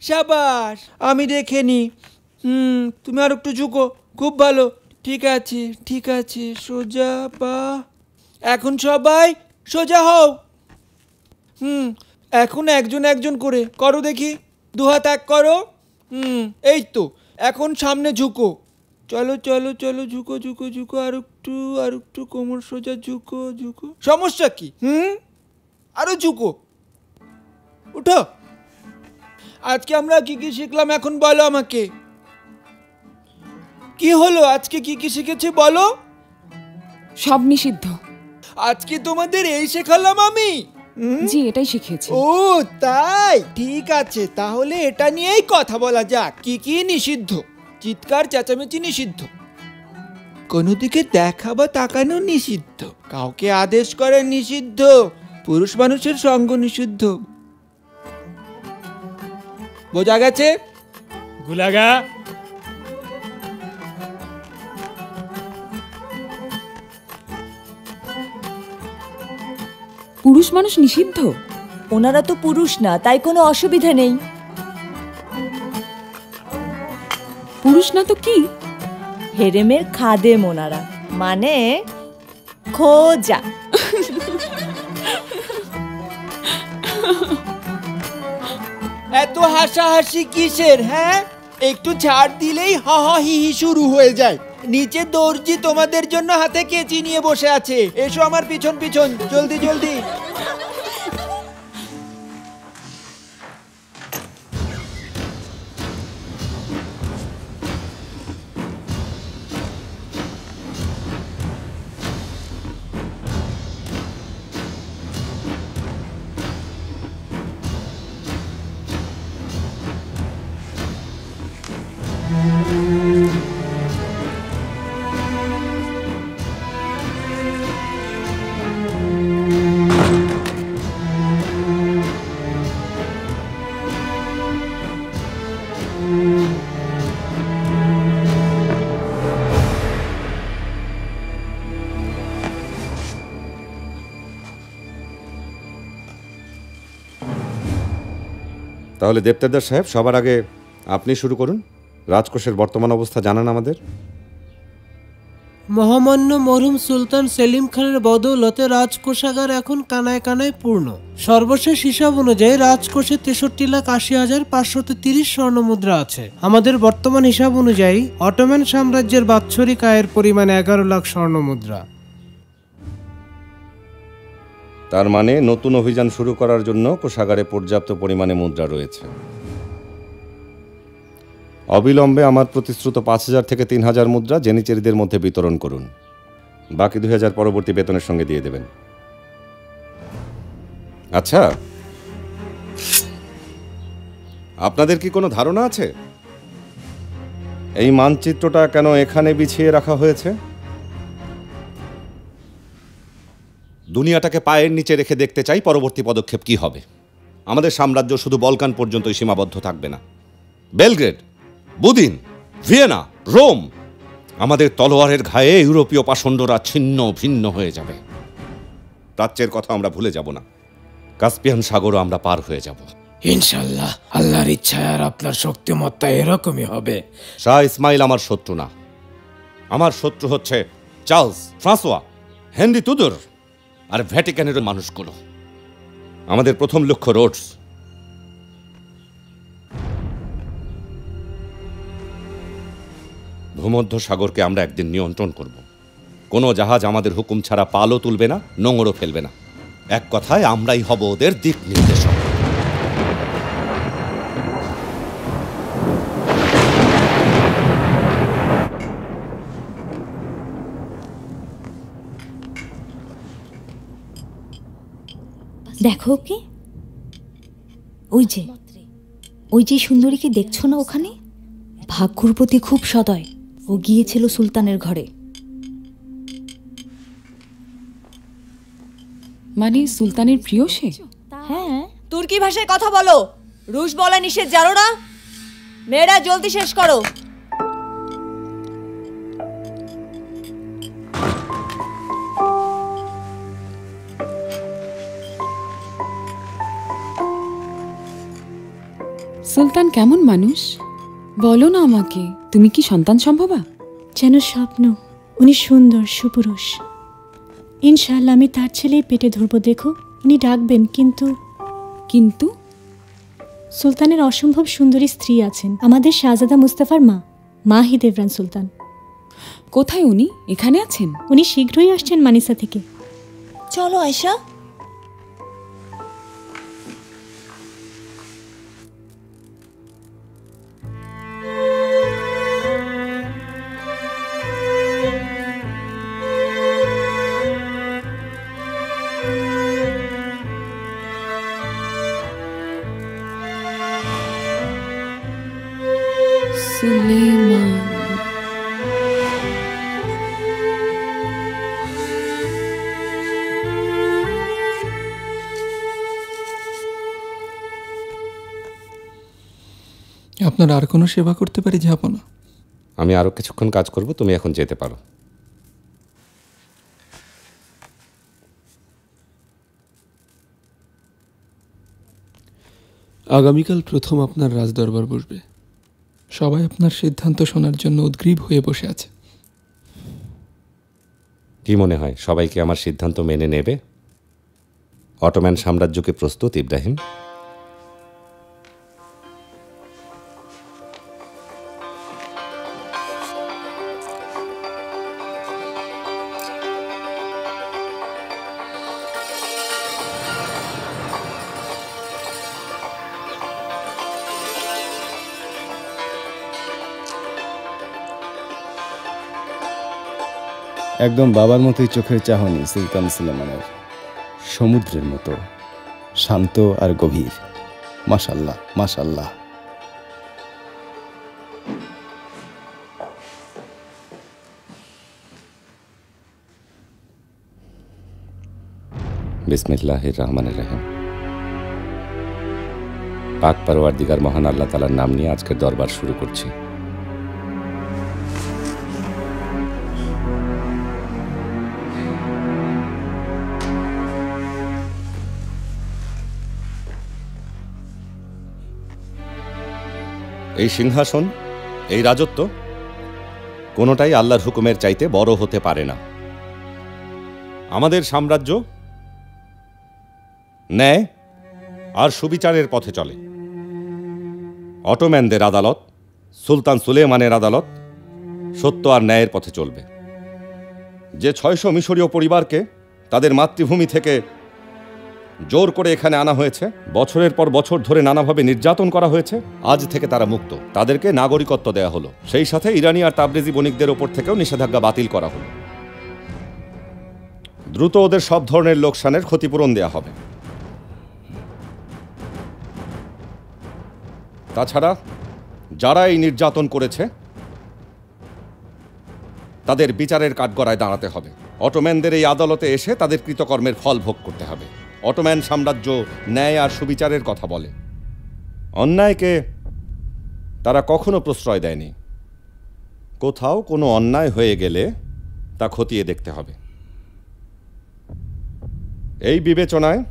সাবাস, আমি দেখে নি। তুমি আর একটু ঝুঁকো, খুব ভালো, ঠিক আছে ঠিক আছে, সোজা পা। এখন সবাই সোজা হও। এখন একজন একজন করে করো দেখি, দু হাত এক করো। এই তো, এখন সামনে ঝুঁকো। চলো চলো চলো, ঝুঁকো ঝুঁকো ঝুঁকো, আর একটু কোমর সোজা, ঝুঁকো ঝুঁকো। সমস্যা কি? আরো ঝুঁকো, উঠো। আজকে আমরা কি কি শিখলাম এখন বলো আমাকে। কি হলো আজকে, কি কি শিখেছে বলো? সব নিষিদ্ধ। আজকে তোমাদের এই শেখালাম আমি? জি, এটাই শিখিয়েছি। ও তাই, ঠিক আছে, তাহলে এটা নিয়েই কথা বলা যাক। কি কি নিষিদ্ধ? চিৎকার চেঁচামেচি নিষিদ্ধ, কোনো দিকে দেখা বা তাকানো নিষিদ্ধ, কাউকে আদেশ করা নিষিদ্ধ, পুরুষ মানুষের সঙ্গ নিষিদ্ধ। বোঝা গেছে? গুলাগা, পুরুষ মানুষ নিষিদ্ধ? ওনারা তো পুরুষ না, তাই কোনো অসুবিধা নেই। পুরুষ না তো কি? হেরেমের খাদেম ওনারা, মানে খোজা। এত হাসাহাসি কিসের? হ্যাঁ, একটু ছাড় দিলেই হা হা হি হি শুরু হয়ে যায়। নিচে দর্জি তোমাদের জন্য হাতে কেচি নিয়ে বসে আছে। এসো আমার পিছন পিছন, জলদি জলদি। তাহলে দেবতেদার সাহেব, সবার আগে আপনি শুরু করুন। রাজকোষের বর্তমান অবস্থা জানান আমাদের। মহামান্য মরহুম সুলতান সেলিম খানের বদৌলতে রাজকোষাগার এখন কানায় কানায় পূর্ণ। সর্বশেষ হিসাব অনুযায়ী রাজকোষে 63,80,530 স্বর্ণমুদ্রা আছে। আমাদের বর্তমান হিসাব অনুযায়ী অটোম্যান সাম্রাজ্যের বাৎসরিক আয়ের পরিমাণ 11 লাখ স্বর্ণমুদ্রা। তার মানে নতুন অভিযান শুরু করার জন্য কোষাগারে পর্যাপ্ত পরিমাণে মুদ্রা রয়েছে। অবিলম্বে আমার প্রতিশ্রুত 5,000 থেকে 3,000 মুদ্রা জেনিচেরিদের মধ্যে বিতরণ করুন। বাকি 2,000 পরবর্তী বেতনের সঙ্গে দিয়ে দেবেন। আচ্ছা, আপনাদের কি কোনো ধারণা আছে এই মানচিত্রটা কেন এখানে বিছিয়ে রাখা হয়েছে? দুনিয়াটাকে পায়ের নিচে রেখে দেখতে চাই পরবর্তী পদক্ষেপ কি হবে। আমাদের সাম্রাজ্য শুধু বলকান পর্যন্তই সীমাবদ্ধ থাকবে না। বেলগ্রেড, বুদিন, ভিয়েনা, রোম, আমাদের তলোয়ারের ঘায়ে ইউরোপীয় পাষণ্ডরা ছিন্ন ভিন্ন হয়ে যাবে। প্রাচ্যের কথা আমরা ভুলে যাব না। কাস্পিয়ান সাগরও আমরা পার হয়ে যাব ইনশাল্লাহ। আল্লাহর ইচ্ছায় আর আপনার শক্তিমত্তা এরকমই হবে। শাহ ইসমাইল আমার শত্রু না, আমার শত্রু হচ্ছে চার্লস, ফ্রাঁসোয়া, হেনরি তুদর আর ভ্যাটিকানের মানুষগুলো। আমাদের প্রথম লক্ষ্য রোডস। ভূমধ্য সাগরকে আমরা একদিন নিয়ন্ত্রণ করব। কোনো জাহাজ আমাদের হুকুম ছাড়া পালও তুলবে না, নোঙরও ফেলবে না। এক কথায় আমরাই হব ওদের দিক নির্দেশক। দেখো কি, ওই যে সুন্দরীকে দেখছো না ওখানে? ভাগ্যর প্রতি খুব সদয়। ও গিয়েছিল সুলতানের ঘরে। মানে সুলতানের প্রিয় সে? হ্যাঁ। তুর্কি ভাষায় কথা বলো, রুশ বলা নিষেধ, জানো না? মেয়েরা জলদি শেষ করো। সুলতান কেমন মানুষ বলো না আমাকে? তুমি কি সন্তান সম্ভবা? যেন স্বপ্ন। উনি সুন্দর, সুপুরুষ। ইনশাআল্লাহ আমি তার ছেলেই পেটে ধরবো। দেখো, উনি ডাকবেন। কিন্তু সুলতানের অসম্ভব সুন্দরী স্ত্রী আছেন, আমাদের শাহজাদা মুস্তাফার মা হিদেভরান সুলতান। কোথায় উনি? এখানে আছেন? উনি শীঘ্রই আসছেন মানিসা থেকে। চলো আয়শা। সুলেমান। আপনার আর কোনো সেবা করতে পারি জাহাপনা? আমি আরো কিছুক্ষণ কাজ করব, তুমি এখন যেতে পারো। আগামীকাল প্রথম আপনার রাজদরবার বসবে। সবাই আপনার সিদ্ধান্ত শোনার জন্য উদ্গ্রীব হয়ে বসে আছে। কি মনে হয় সবাই কি আমার সিদ্ধান্ত মেনে নেবে? অটোম্যান সাম্রাজ্যকে প্রস্তুত ইব্রাহিম? একদম বাবার মতোই চোখের চাহনি সুলতান সুলেমানের, সমুদ্রের মতো শান্ত আর গভীর। মাশাল্লাহ, মাশাল্লাহ। বিসমিল্লাহির রহমানির রহিম। পাক পরওয়ারদিগার মহান আল্লাহ তাআলার নাম নিয়ে আজকের দরবার শুরু করছি। এই সিংহাসন, এই রাজত্ব কোনোটাই আল্লাহর হুকুমের চাইতে বড় হতে পারে না। আমাদের সাম্রাজ্য ন্যায় আর সুবিচারের পথে চলে। অটোম্যানদের আদালত, সুলতান সুলেমানের আদালত সত্য আর ন্যায়ের পথে চলবে। যে 600 মিশরীয় পরিবারকে তাদের মাতৃভূমি থেকে জোর করে এখানে আনা হয়েছে, বছরের পর বছর ধরে নানাভাবে নির্যাতন করা হয়েছে, আজ থেকে তারা মুক্ত। তাদেরকে নাগরিকত্ব দেয়া হলো। সেই সাথে ইরানি আর তাবরেজি বণিকদের ওপর থেকেও নিষেধাজ্ঞা বাতিল করা হলো। দ্রুত ওদের সব ধরনের লোকসানের ক্ষতিপূরণ দেয়া হবে। তাছাড়া যারা এই নির্যাতন করেছে তাদের বিচারের কাঠগড়ায় দাঁড়াতে হবে। অটোম্যানদের এই আদালতে এসে তাদের কৃতকর্মের ফল ভোগ করতে হবে। অটোম্যান সাম্রাজ্য ন্যায় আর সুবিচারের কথা বলে। অন্যায়কে তারা কখনো প্রশ্রয় দেয়নি। কোথাও কোনো অন্যায় হয়ে গেলে তা খতিয়ে দেখতে হবে। এই বিবেচনায়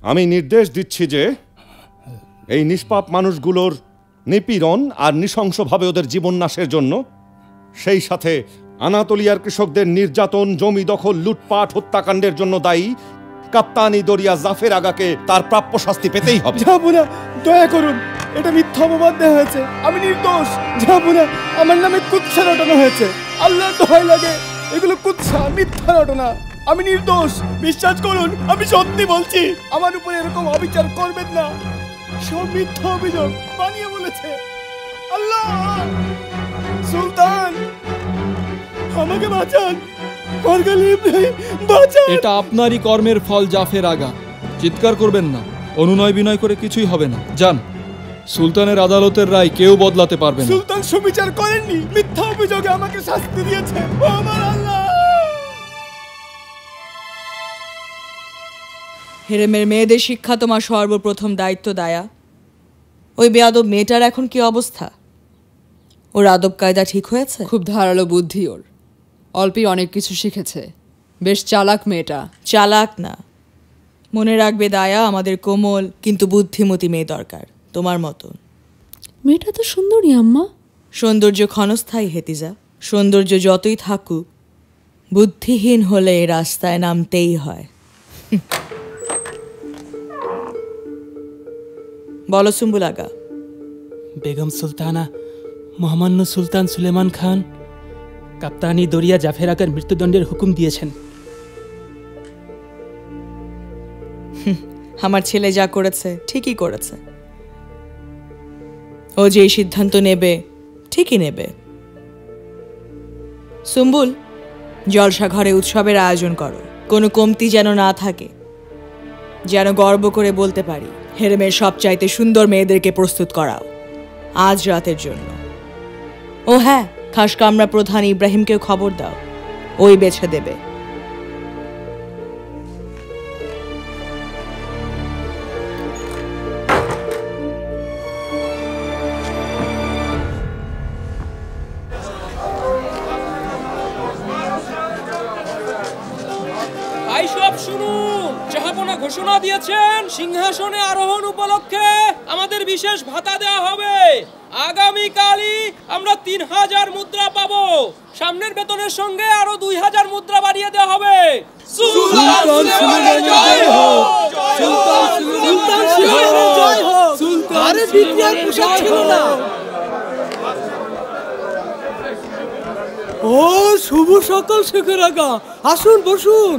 আমি নির্দেশ দিচ্ছি যে এই নিষ্পাপ মানুষগুলোর নিপীড়ন আর নৃশংসভাবে ওদের জীবন নাশের জন্য, সেই সাথে আনাতোলিয়ার কৃষকদের নির্যাতন, জমি দখল, লুটপাট, হত্যাকাণ্ডের জন্য দায়ী কাপ্তানি দরিয়া জাফের আগাকে তার প্রাপ্য শাস্তি পেতেই হবে। যাবো না, দয়া করুন, এটা মিথ্যা অপবাদ দেওয়া হয়েছে, আমি নির্দোষ। যাবো না, আমার নামে কুৎসা রটানো হয়েছে, আল্লাহর দোহাই লাগে, এগুলো কুৎসা, মিথ্যা রটনা, আমি নির্দোষ। বিশ্বাস করুন, আমি সত্যি বলছি, আমার উপরে এরকম অবিচার করবেন না, সব মিথ্যা অভিযোগ, বানিয়ে বলেছে। আল্লাহ, সুলতান আমাকে বাঁচান, পারগাল ইব্রাহিম বাঁচান। এটা আপনারই কর্মের ফল জাফের আগা, চিৎকার করবেন না, অনুনয় বিনয় করে কিছুই হবে না। যান, সুলতানের আদালতের রায় কেউ বদলাতে পারবে না। সুলতান সুবিচার করেননি, মিথ্যা অভিযোগে আমাকে শাস্তি দিয়েছে। ও আমার আল্লাহ! হেরেমের মেয়েদের শিক্ষা তোমার সর্বপ্রথম দায়িত্ব দায়া। ওই বেয়াদব মেয়েটার এখন কি অবস্থা? ওর আদব কায়দা ঠিক হয়েছে? খুব ধারালো বুদ্ধি ওর, অল্পই অনেক কিছু শিখেছে, বেশ চালাক মেয়েটা। চালাক না, মনে রাখবে দায়া, আমাদের কোমল কিন্তু বুদ্ধিমতী মেয়ে দরকার, তোমার মতন। মেয়েটা তো সুন্দরী আম্মা। সৌন্দর্য ক্ষণস্থায়ী হেতিজা, সৌন্দর্য যতই থাকুক বুদ্ধিহীন হলে রাস্তায় নামতেই হয়। বলো সুম্বুল আগা। বেগম সুলতানা মহামান্য সুলতান সুলেমান খান কাপ্তানি দরিয়া জাফের আগার মৃত্যুদণ্ডের হুকুম দিয়েছেন। আমার ছেলে যা করেছে ঠিকই করেছে, ও যে এই সিদ্ধান্ত নেবে ঠিকই নেবে। সুম্বুল, জলসা ঘরে উৎসবের আয়োজন করো, কোনো কমতি যেন না থাকে, যেন গর্ব করে বলতে পারি হেরেমের সবচাইতে সুন্দর মেয়েদেরকে প্রস্তুত করাও আজ রাতের জন্য। ও হ্যাঁ, খাস কামরা প্রধান ইব্রাহিমকেও খবর দাও, ওই বেছে দেবে। ঘোষণা দিয়েছেন সিংহাসনে আরোহণ উপলক্ষে আমাদের বিশেষ ভাতা দেওয়া হবে। আগামীকালই আমরা 3000 মুদ্রা পাবো, সামনের বেতনের সঙ্গে আরো 2000 মুদ্রা বাড়িয়ে দেওয়া হবে। সুলতান সুলেমানের জয় হোক! সুলতান সুলেমানের জয় হোক! সুলতান বিক্রিয়ার পোশাক ছিল না। ও শুভ সকাল শেখর আগা, আসুন বসুন।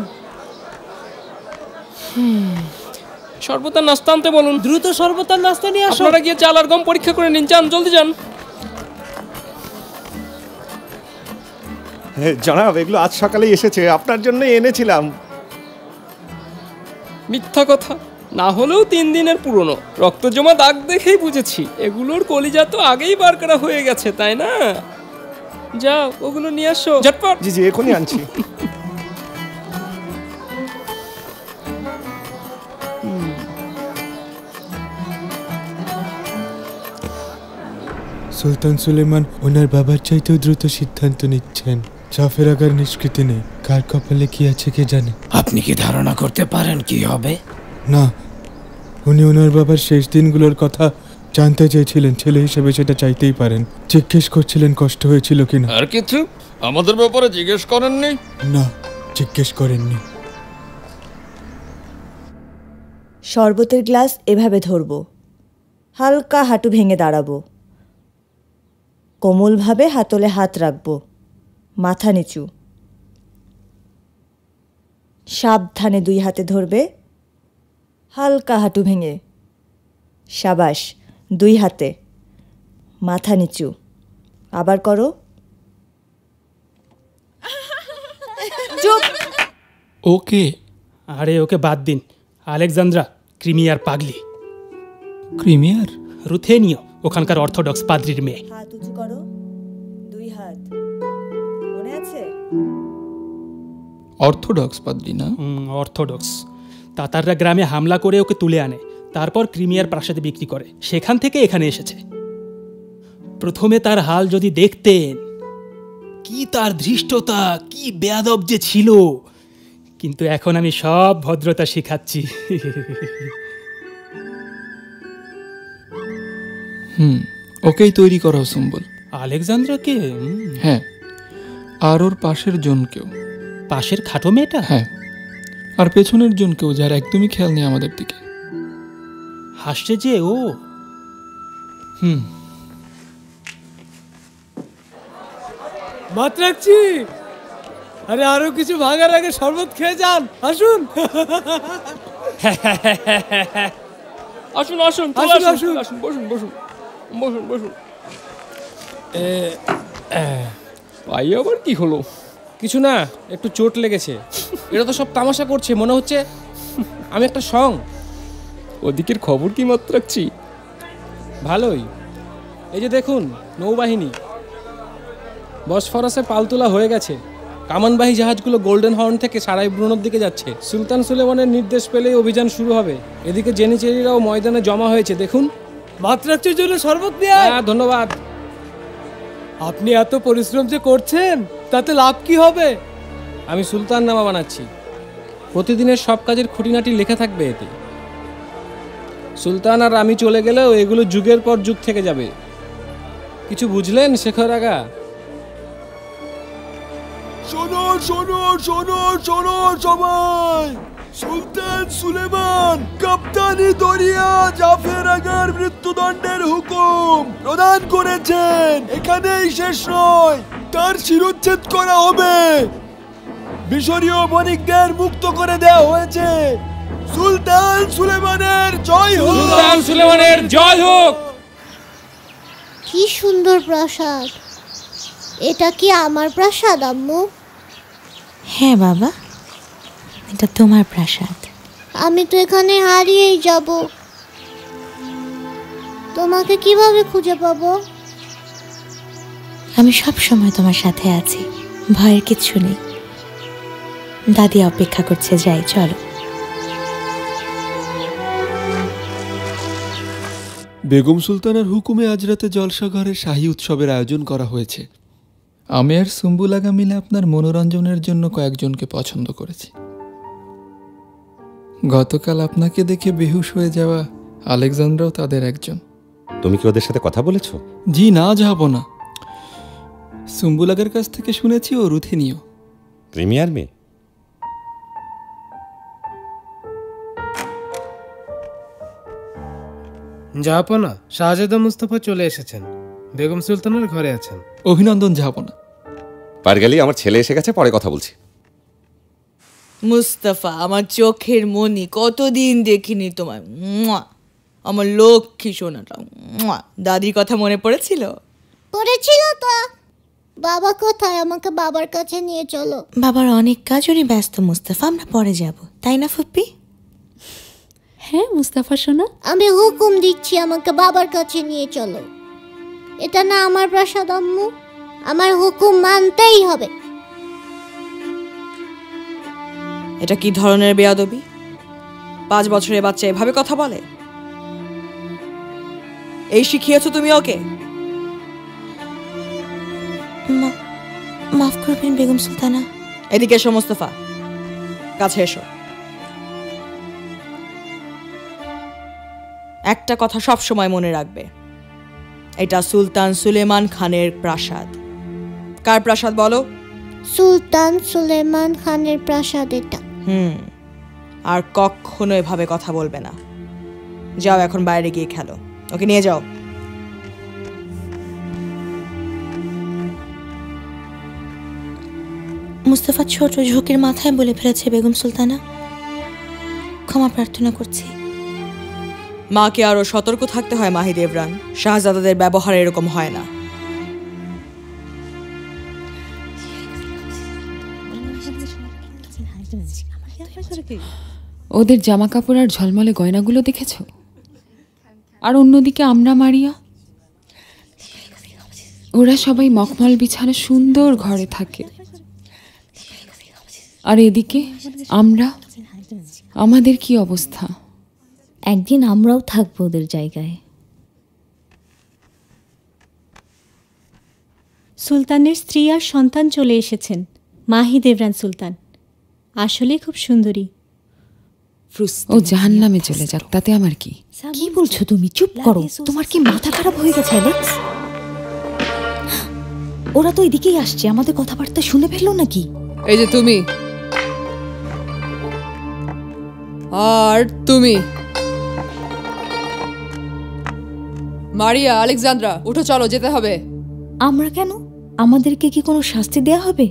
সর্বতার নাস্তা আনতে বলুন। দ্রুত সর্বতার নাস্তা নিয়ে আসুন। আপনারা গিয়ে চাল আর গম পরীক্ষা করে নিন, যান, জলদি যান। জনাব, এগুলো আজ সকালেই এসেছে, আপনার জন্যই এনেছিলাম। মিথ্যা কথা, না হলেও 3 দিনের পুরনো, রক্ত জমা দাগ দেখেই বুঝেছি এগুলোর কলিজা তো আগেই বার করা হয়ে গেছে, তাই না? যাও, ওগুলো নিয়ে আসো ঝটপট। জি জি, এখনই আনছি। সুলতান সুলেমান ওনার বাবার চাইতেও দ্রুত সিদ্ধান্ত নিচ্ছেন। জাফের আগার নিষ্কৃতি নেই, কার কপালে কি আছে কে জানে। আপনি কি ধারণা করতে পারেন কি হবে? না, উনি ওনার বাবার শেষ দিনগুলোর কথা জানতে চেয়েছিলেন, ছেলে হিসেবে সেটা চাইতেই পারেন। জিজ্ঞেস করছিলেন কষ্ট হয়েছিল কিনা। আর কিছু আমাদের ব্যাপারে জিজ্ঞেস করেননি? না, জিজ্ঞেস করেননি। শরবতের গ্লাস এভাবে ধরব, হালকা হাঁটু ভেঙে দাঁড়াবো, কোমলভাবে হাতলে হাত রাখবো, মাথা নিচু, সাবধানে 2 হাতে ধরবে, হালকা হাঁটু ভেঙে, সাবাস, 2 হাতে, মাথা নিচু, আবার করো। চুপ। ওকে। আরে ওকে বাদ দিন, আলেকজান্দ্রা ক্রিমিয়ার পাগলি। ক্রিমিয়ার? রুথেনিও, ওখানকার অর্থোডক্স পাদ্রির মেয়ে। হাত উঁচু করো, 2 হাত, মনে আছে? অর্থোডক্স পাদ্রী না? অর্থোডক্স। তাতাররা গ্রামে হামলা করে ওকে তুলে আনে, তারপর ক্রিমিয়ার প্রাসাদে বিক্রি করে, সেখান থেকে এখানে এসেছে। প্রথমে তার হাল যদি দেখতেন, কি তার ধৃষ্টতা, কি বেয়াদব যে ছিল, কিন্তু এখন আমি সব ভদ্রতা শিখাচ্ছি। ওকেই তৈরি করা সুম্বল। আলেকজান্দ্রাকে? হ্যাঁ, আর ওর পাশের জনকেও। পাশের খাটো মেয়েটা? হ্যাঁ, আর পেছনের জনকেও, যার একদমই খেয়াল নেই আমাদের দিকে। হাসছে যে ও। ভাত রাখছি। আরে আরো কিছু ভাগার আগে শরবত খেয়ে যান। আসুন আসুন আসুন আসুন আসুন আসুন, বসুন বসুন বসুন বসুন। ভাই আবার কি হলো? কিছু না, একটু চোট লেগেছে। এটা তো সব তামাশা করছে, মনে হচ্ছে আমি একটা সং। ওদিকের খবর কি মাত্র রাখছি? ভালোই। এই যে দেখুন, নৌবাহিনী বসফরাসে পাল তোলা হয়ে গেছে। কামানবাহী জাহাজগুলো গোল্ডেন হর্ন থেকে সারাই ব্রুনোর দিকে যাচ্ছে। সুলতান সুলেমানের নির্দেশ পেলেই অভিযান শুরু হবে। এদিকে জেনিচেরিরাও ময়দানে জমা হয়েছে, দেখুন। ভাত রাখছির জন্য শরবত নিয়ে আয়। হ্যাঁ, ধন্যবাদ। আপনি এত পরিশ্রম যে করছেন, তাতে লাভ কি হবে? আমি সুলতান নামা বানাচ্ছি। প্রতিদিনের সব কাজের খুঁটিনাটি লেখা থাকবে এতে। সুলতান আর আমি চলে গেলেও এগুলো যুগের পর যুগ থেকে যাবে। কিছু বুঝলেন শেখর আগা? শোনো শোনো শোনো শোনো সবাই, সুলতান সুলেমান কাপ্তানি দরিয়া জাফর আগার মৃত্যুদণ্ডের হুকুম প্রদান করেছেন। এখানেই শেষ নয়, তার শিরোচ্ছেদ করা হবে। মিশরীয় বণিকদের মুক্ত করে দেওয়া হয়েছে। সুলতান সুলেমানের জয় হোক! সুলতান সুলেমানের জয় হোক! কি সুন্দর প্রাসাদ। এটা কি আমার প্রাসাদ আম্মু? হ্যাঁ বাবা, এটা তোমার প্রাসাদ। আমি তো এখানে হারিয়েই যাব। তোমাকে কিভাবে খুঁজে পাবো? আমি সব সময় তোমার সাথে আছি, ভয়ের কিচ্ছু নেই। দাদি অপেক্ষা করছে, যাই চলো। বেগম সুলতানার হুকুমে আজ রাতে জলসাঘরে শাহী উৎসবের আয়োজন করা হয়েছে। আমি আর সুম্বুল আগা মিলে আপনার মনোরঞ্জনের জন্য কয়েকজনকে পছন্দ করেছি। গতকাল আপনাকে দেখে বেহুশ হয়ে যাওয়া আলেকজান্দ্রাও তাদের একজন। তুমি কি ওদের সাথে কথা বলেছো? জি না, যাব না। সুম্বুল আগার কাছ থেকে শুনেছি ও রুথিনীয়। প্রিমিয়ার মেয়ে? জাহাপনা, শাহজাদা মুস্তাফা চলে এসেছেন। বেগম সুলতানের ঘরে আছেন। অভিনন্দন জাহাপনা। পারগালি, আমার ছেলে এসে গেছে, পরে কথা বলছি। মুস্তাফা আমার চোখের মনি, কতদিন দেখিনি তোমায়। আমার লক্ষ্মী সোনাটা। দাদির কথা মনে পড়েছিল? পড়েছিল তো। বাবা কোথায়? আমাকে বাবার কাছে নিয়ে চলো। বাবার অনেক কাজ, উনি ব্যস্ত মুস্তাফা, আমরা পরে যাব, তাই না ফুপ্পি? হ্যাঁ মুস্তাফা সোনা, আমি হুকুম দিচ্ছি, আমাকে বাবার কাছে নিয়ে চলো। এটা না আমার প্রাসাদ আম্মু, আমার হুকুম মানতেই হবে। এটা কি ধরনের বেয়াদবি? 5 বছরের বাচ্চা এভাবে কথা বলে? এই শিখিয়েছো তুমি ওকে? মাফ করবেন বেগম সুলতানা। এদিকে এসো মুস্তাফা, কাছে এসো। একটা কথা সব সময় মনে রাখবে, এটা সুলতান সুলেমান খানের প্রাসাদ। কার প্রাসাদ বলো? সুলতান সুলেমান খানের প্রাসাদ এটা। আর কখনো এভাবে কথা বলবে না। যাও এখন বাইরে গিয়ে খেলো, ওকে নিয়ে যাও। মুস্তাফা ছোট ঝুঁকির মাথায় বলে ফেলেছে বেগম সুলতানা, ক্ষমা প্রার্থনা করছি। মাকে আরো সতর্ক থাকতে হয় মাহি দেবরান, শাহজাদাদের ব্যবহার এরকম হয় না। ওদের জামা কাপড় আর ঝলমলে গয়নাগুলো দেখেছ? আর অন্যদিকে আমরা মারিয়া, ওরা সবাই মখমল বিছানো সুন্দর ঘরে থাকে। আর এদিকে আমরা, আমাদের কি অবস্থা? একদিন আমরাও থাকবো ওদের জায়গায়। সুলতানের স্ত্রী আর সন্তান চলে এসেছেন, মাহি দেবরান সুলতান। আসলে খুব সুন্দরী। ও জাহান্নামে চলে যাক, তাতে আমার কি? কি বলছো তুমি? চুপ করো। তোমার কি মাথা খারাপ হয়ে গেছে অ্যালেক্স? ওরা তো এদিকেই আসছে, আমাদের কথাবার্তা শুনে ফেললো নাকি? এই যে তুমি আর তুমি, মারিয়া, আলেকজান্দ্রা, উঠো, চলো, যেতে হবে। আমরা কেন? আমাদেরকে কি কোনো শাস্তি দেয়া হবে?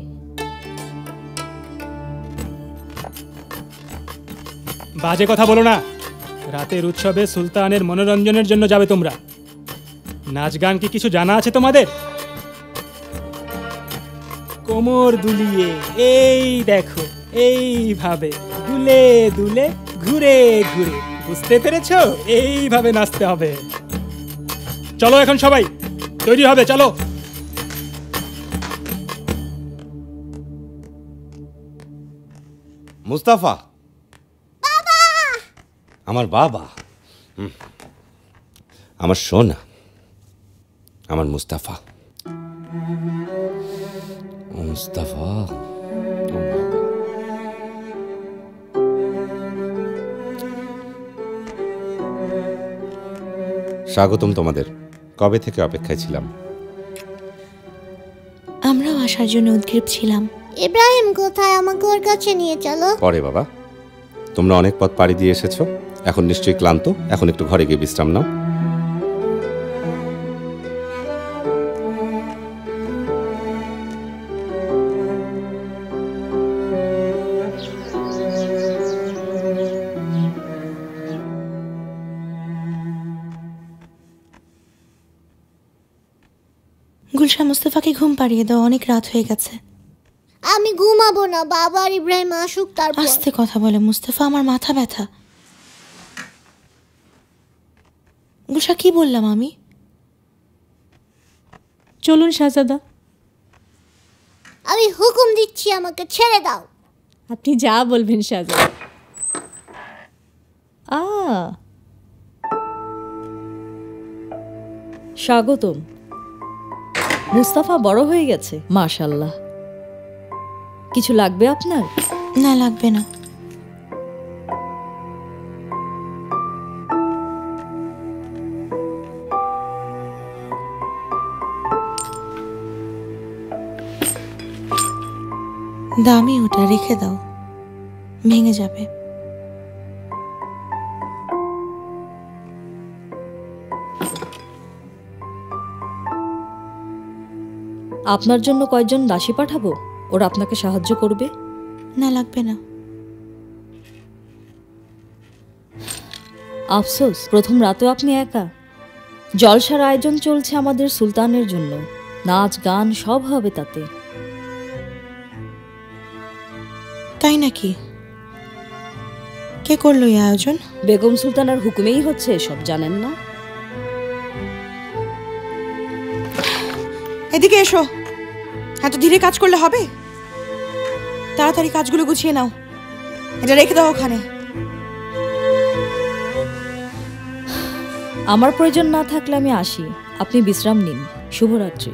বাজে কথা বলো না। রাতের উৎসবে সুলতানের মনোরঞ্জনের জন্য যাবে তোমরা। নাচ গান কি কিছু জানা আছে তোমাদের? কোমর দুলিয়ে এই দেখো, এইভাবে দুলে দুলে ঘুরে ঘুরে, বুঝতে পেরেছো? এইভাবে নাচতে হবে। চলো এখন সবাই তৈরি হবে, চলো। মুস্তাফা, আমার বাবা, আমার সোনা, আমার মুস্তাফা। মুস্তাফা, স্বাগতম তোমাদের। কবে থেকে অপেক্ষায় ছিলাম। আমরাও আসার জন্য উদ্গ্রীব ছিলাম। ইব্রাহিম কোথায়? আমাকে ওর কাছে নিয়ে চলো। পরে বাবা, তোমরা অনেক পথ পাড়ি দিয়ে এসেছো, এখন নিশ্চয়ই ক্লান্ত। এখন একটু ঘরে গিয়ে বিশ্রাম নাও। গুলশা, মুস্তাফাকে ঘুম পাড়িয়ে দাও, অনেক রাত হয়ে গেছে। আমি ঘুমাবো না, বাবা আর ইব্রাহিম আসুক তারপর। আস্তে কথা বলে মুস্তাফা, আমার মাথা ব্যথা। গুলশা, কি বললাম আমি? চলুন শাহজাদা। আমি হুকুম দিচ্ছি, আমাকে ছেড়ে দাও। আপনি যা বলবেন শাহজাদা। স্বাগতম। মুস্তাফা বড় হয়ে গেছে, মাশাআল্লাহ। কিছু লাগবে আপনার? না, লাগবে না। দামি ওটা, রেখে দাও, ভেঙে যাবে। আপনার জন্য কয়েকজন দাসী পাঠাবো, ওরা আপনাকে সাহায্য করবে? না, লাগবে না। আফসোস, প্রথম রাতেও আপনি একা। জলসার আয়োজন চলছে আমাদের সুলতানের জন্য, নাচ গান সব হবে তাতে। তাই নাকি? কে করলো এই আয়োজন? বেগম সুলতানার হুকুমেই হচ্ছে, সব জানেন না? এদিকে এসো। এত ধীরে কাজ করলে হবে? তাড়াতাড়ি কাজগুলো গুছিয়ে নাও, এটা রেখে দাও ওখানে। আমার প্রয়োজন না থাকলে আমি আসি, আপনি বিশ্রাম নিন। শুভরাত্রি।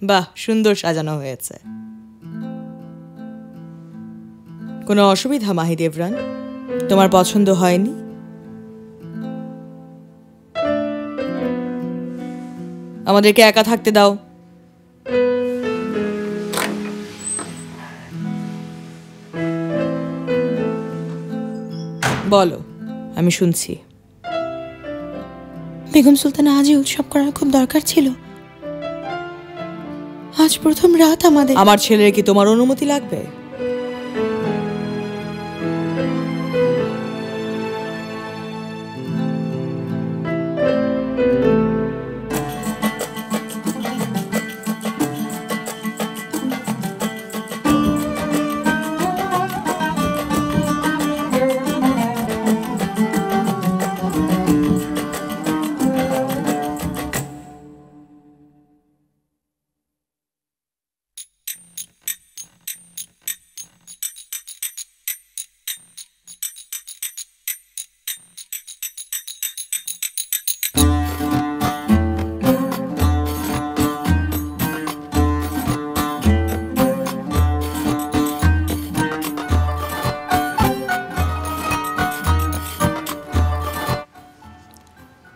বাহ, সুন্দর সাজানো হয়েছে। কোনো অসুবিধা মাহি দেবরান? তোমার পছন্দ হয়নি? আমাদেরকে একা থাকতে দাও। বলো, আমি শুনছি। বেগম সুলতানা আজই উৎসব করার খুব দরকার ছিল। আজ প্রথম রাত আমাদের। আমার ছেলের কি তোমার অনুমতি লাগবে?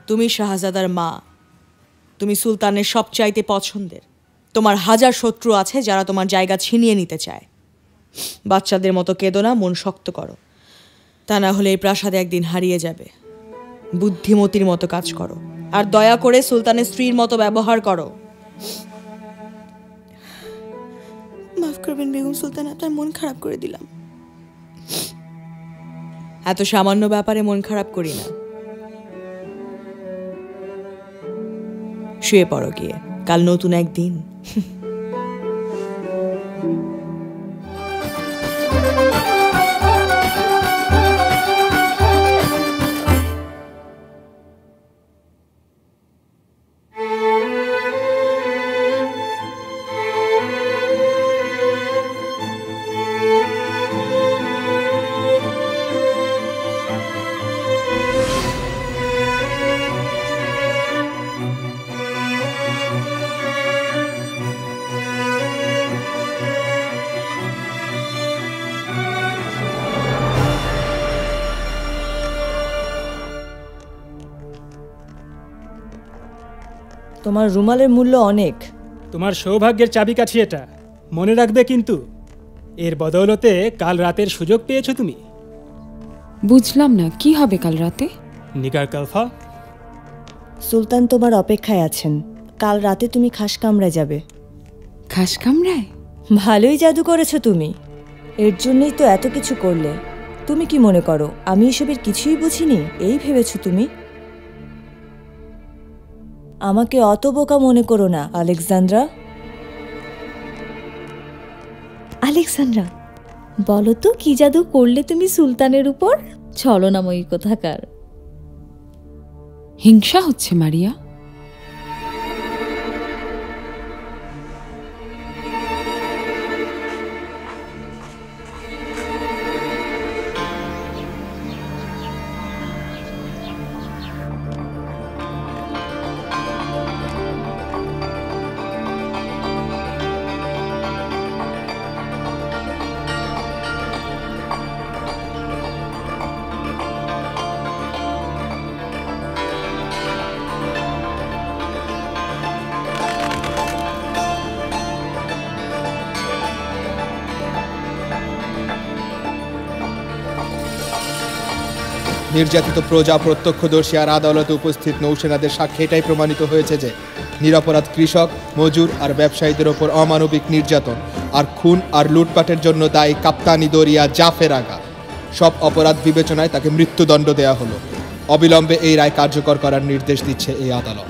তুমি শাহজাদার মা, তুমি সুলতানের সবচাইতে পছন্দের। তোমার হাজার শত্রু আছে যারা তোমার জায়গা ছিনিয়ে নিতে চায়। বাচ্চাদের মতো কেঁদো না, মন শক্ত করো, তা না হলে এই প্রাসাদে একদিন হারিয়ে যাবে। বুদ্ধিমতির মতো কাজ করো, আর দয়া করে সুলতানের স্ত্রীর মতো ব্যবহার করো। মাফ করবেন বেগম সুলতান, আপনার মন খারাপ করে দিলাম। এত সামান্য ব্যাপারে মন খারাপ করি না। শুয়ে পড়ো গিয়ে, কাল নতুন একদিন। তোমার রুমালের মূল্য অনেক। তোমার সৌভাগ্যের চাবিকাঠি এটা, মনে রাখবে কিন্তু। এর বদৌলতে কাল রাতের সুযোগ পেয়েছো তুমি। বুঝলাম না, কি হবে কাল রাতে? নিগার কালফা, সুলতান তোমার অপেক্ষায় আছেন। কাল রাতে তুমি খাস কামরায় যাবে। খাস কামরায়? ভালোই জাদু করেছো তুমি, এর জন্যই তো এত কিছু করলে। তুমি কি মনে করো আমি এসবের কিছুই বুঝিনি এই ভেবেছো তুমি? আমাকে অত বোকা মনে করো না আলেকজান্দ্রা। আলেকজান্দ্রা, বলো তো কি জাদু করলে তুমি সুলতানের উপর? ছলনাময়ী কোথাকার। হিংসা হচ্ছে মারিয়া। নির্যাতিত প্রজা, প্রত্যক্ষদর্শী আর আদালতে উপস্থিত নৌসেনাদের সাক্ষ্যে এটাই প্রমাণিত হয়েছে যে নিরপরাধ কৃষক, মজুর আর ব্যবসায়ীদের ওপর অমানবিক নির্যাতন আর খুন আর লুটপাটের জন্য দায়ী কাপ্তানি দরিয়া জাফের আগা। সব অপরাধ বিবেচনায় তাকে মৃত্যুদণ্ড দেয়া হলো। অবিলম্বে এই রায় কার্যকর করার নির্দেশ দিচ্ছে এই আদালত।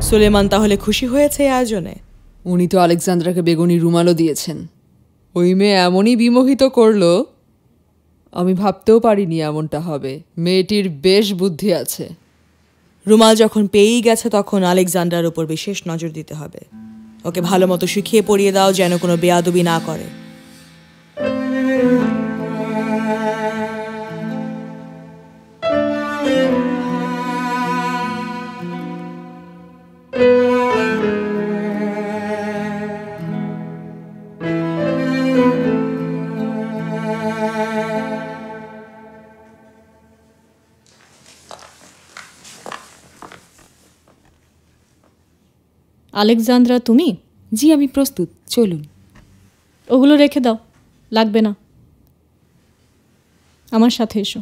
সুলেমান তাহলে খুশি হয়েছে এই আয়োজনে? উনি তো আলেকজান্দ্রাকে বেগুনি রুমালও দিয়েছেন। ওই মেয়ে এমনই বিমোহিত করলো, আমি ভাবতেও পারিনি এমনটা হবে। মেয়েটির বেশ বুদ্ধি আছে। রুমাল যখন পেয়েই গেছে তখন আলেকজান্ডার উপর বিশেষ নজর দিতে হবে। ওকে ভালো মতো শিখিয়ে পড়িয়ে দাও যেন কোনো বেয়াদবি না করে। আলেকজান্দ্রা, তুমি? জি, আমি প্রস্তুত, চলুন। ওগুলো রেখে দাও, লাগবে না। আমার সাথে এসো।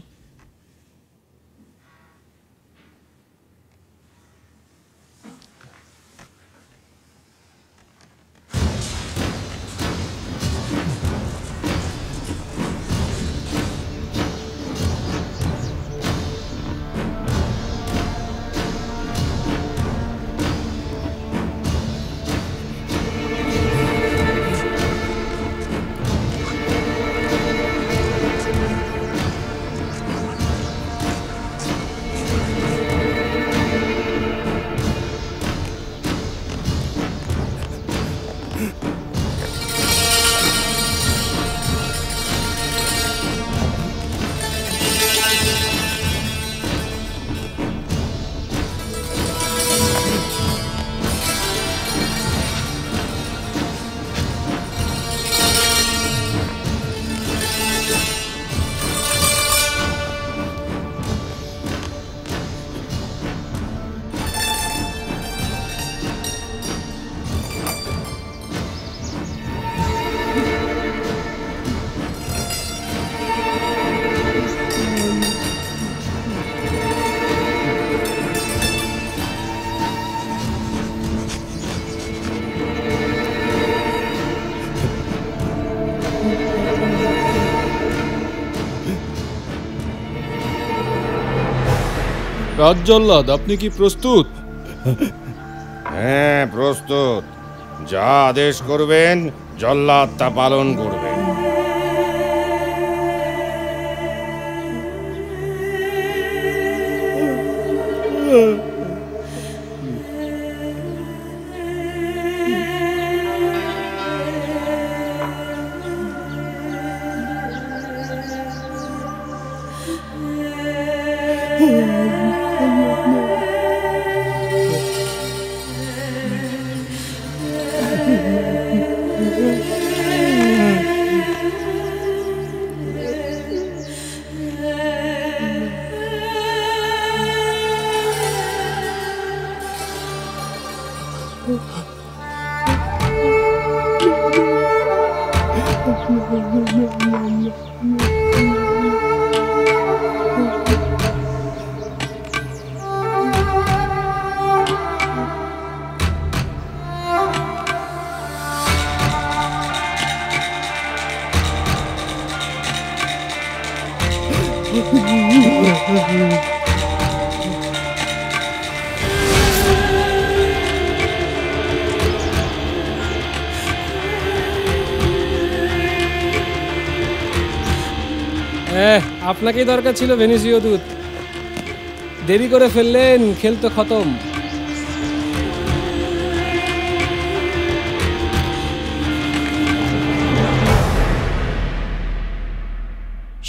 রাজজল্লাদ, আপনি কি প্রস্তুত? হ্যাঁ প্রস্তুত। যা আদেশ করবেন জল্লাদ তা পালন করবে। আপনাকেই দরকার ছিল ভেনিসীয় দূত। দেরি করে ফেললেন, খেল তো খতম।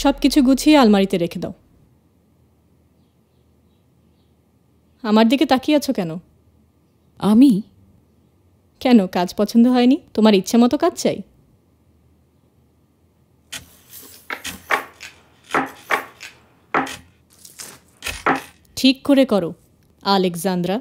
সব কিছু গুছিয়ে আলমারিতে রেখে দাও। আমার দিকে তাকিয়ে আছো কেন? আমি কেন, কাজ পছন্দ হয়নি? তোমার ইচ্ছে মতো কাজ চাই? ঠিক করে করো আলেকজান্দ্রা।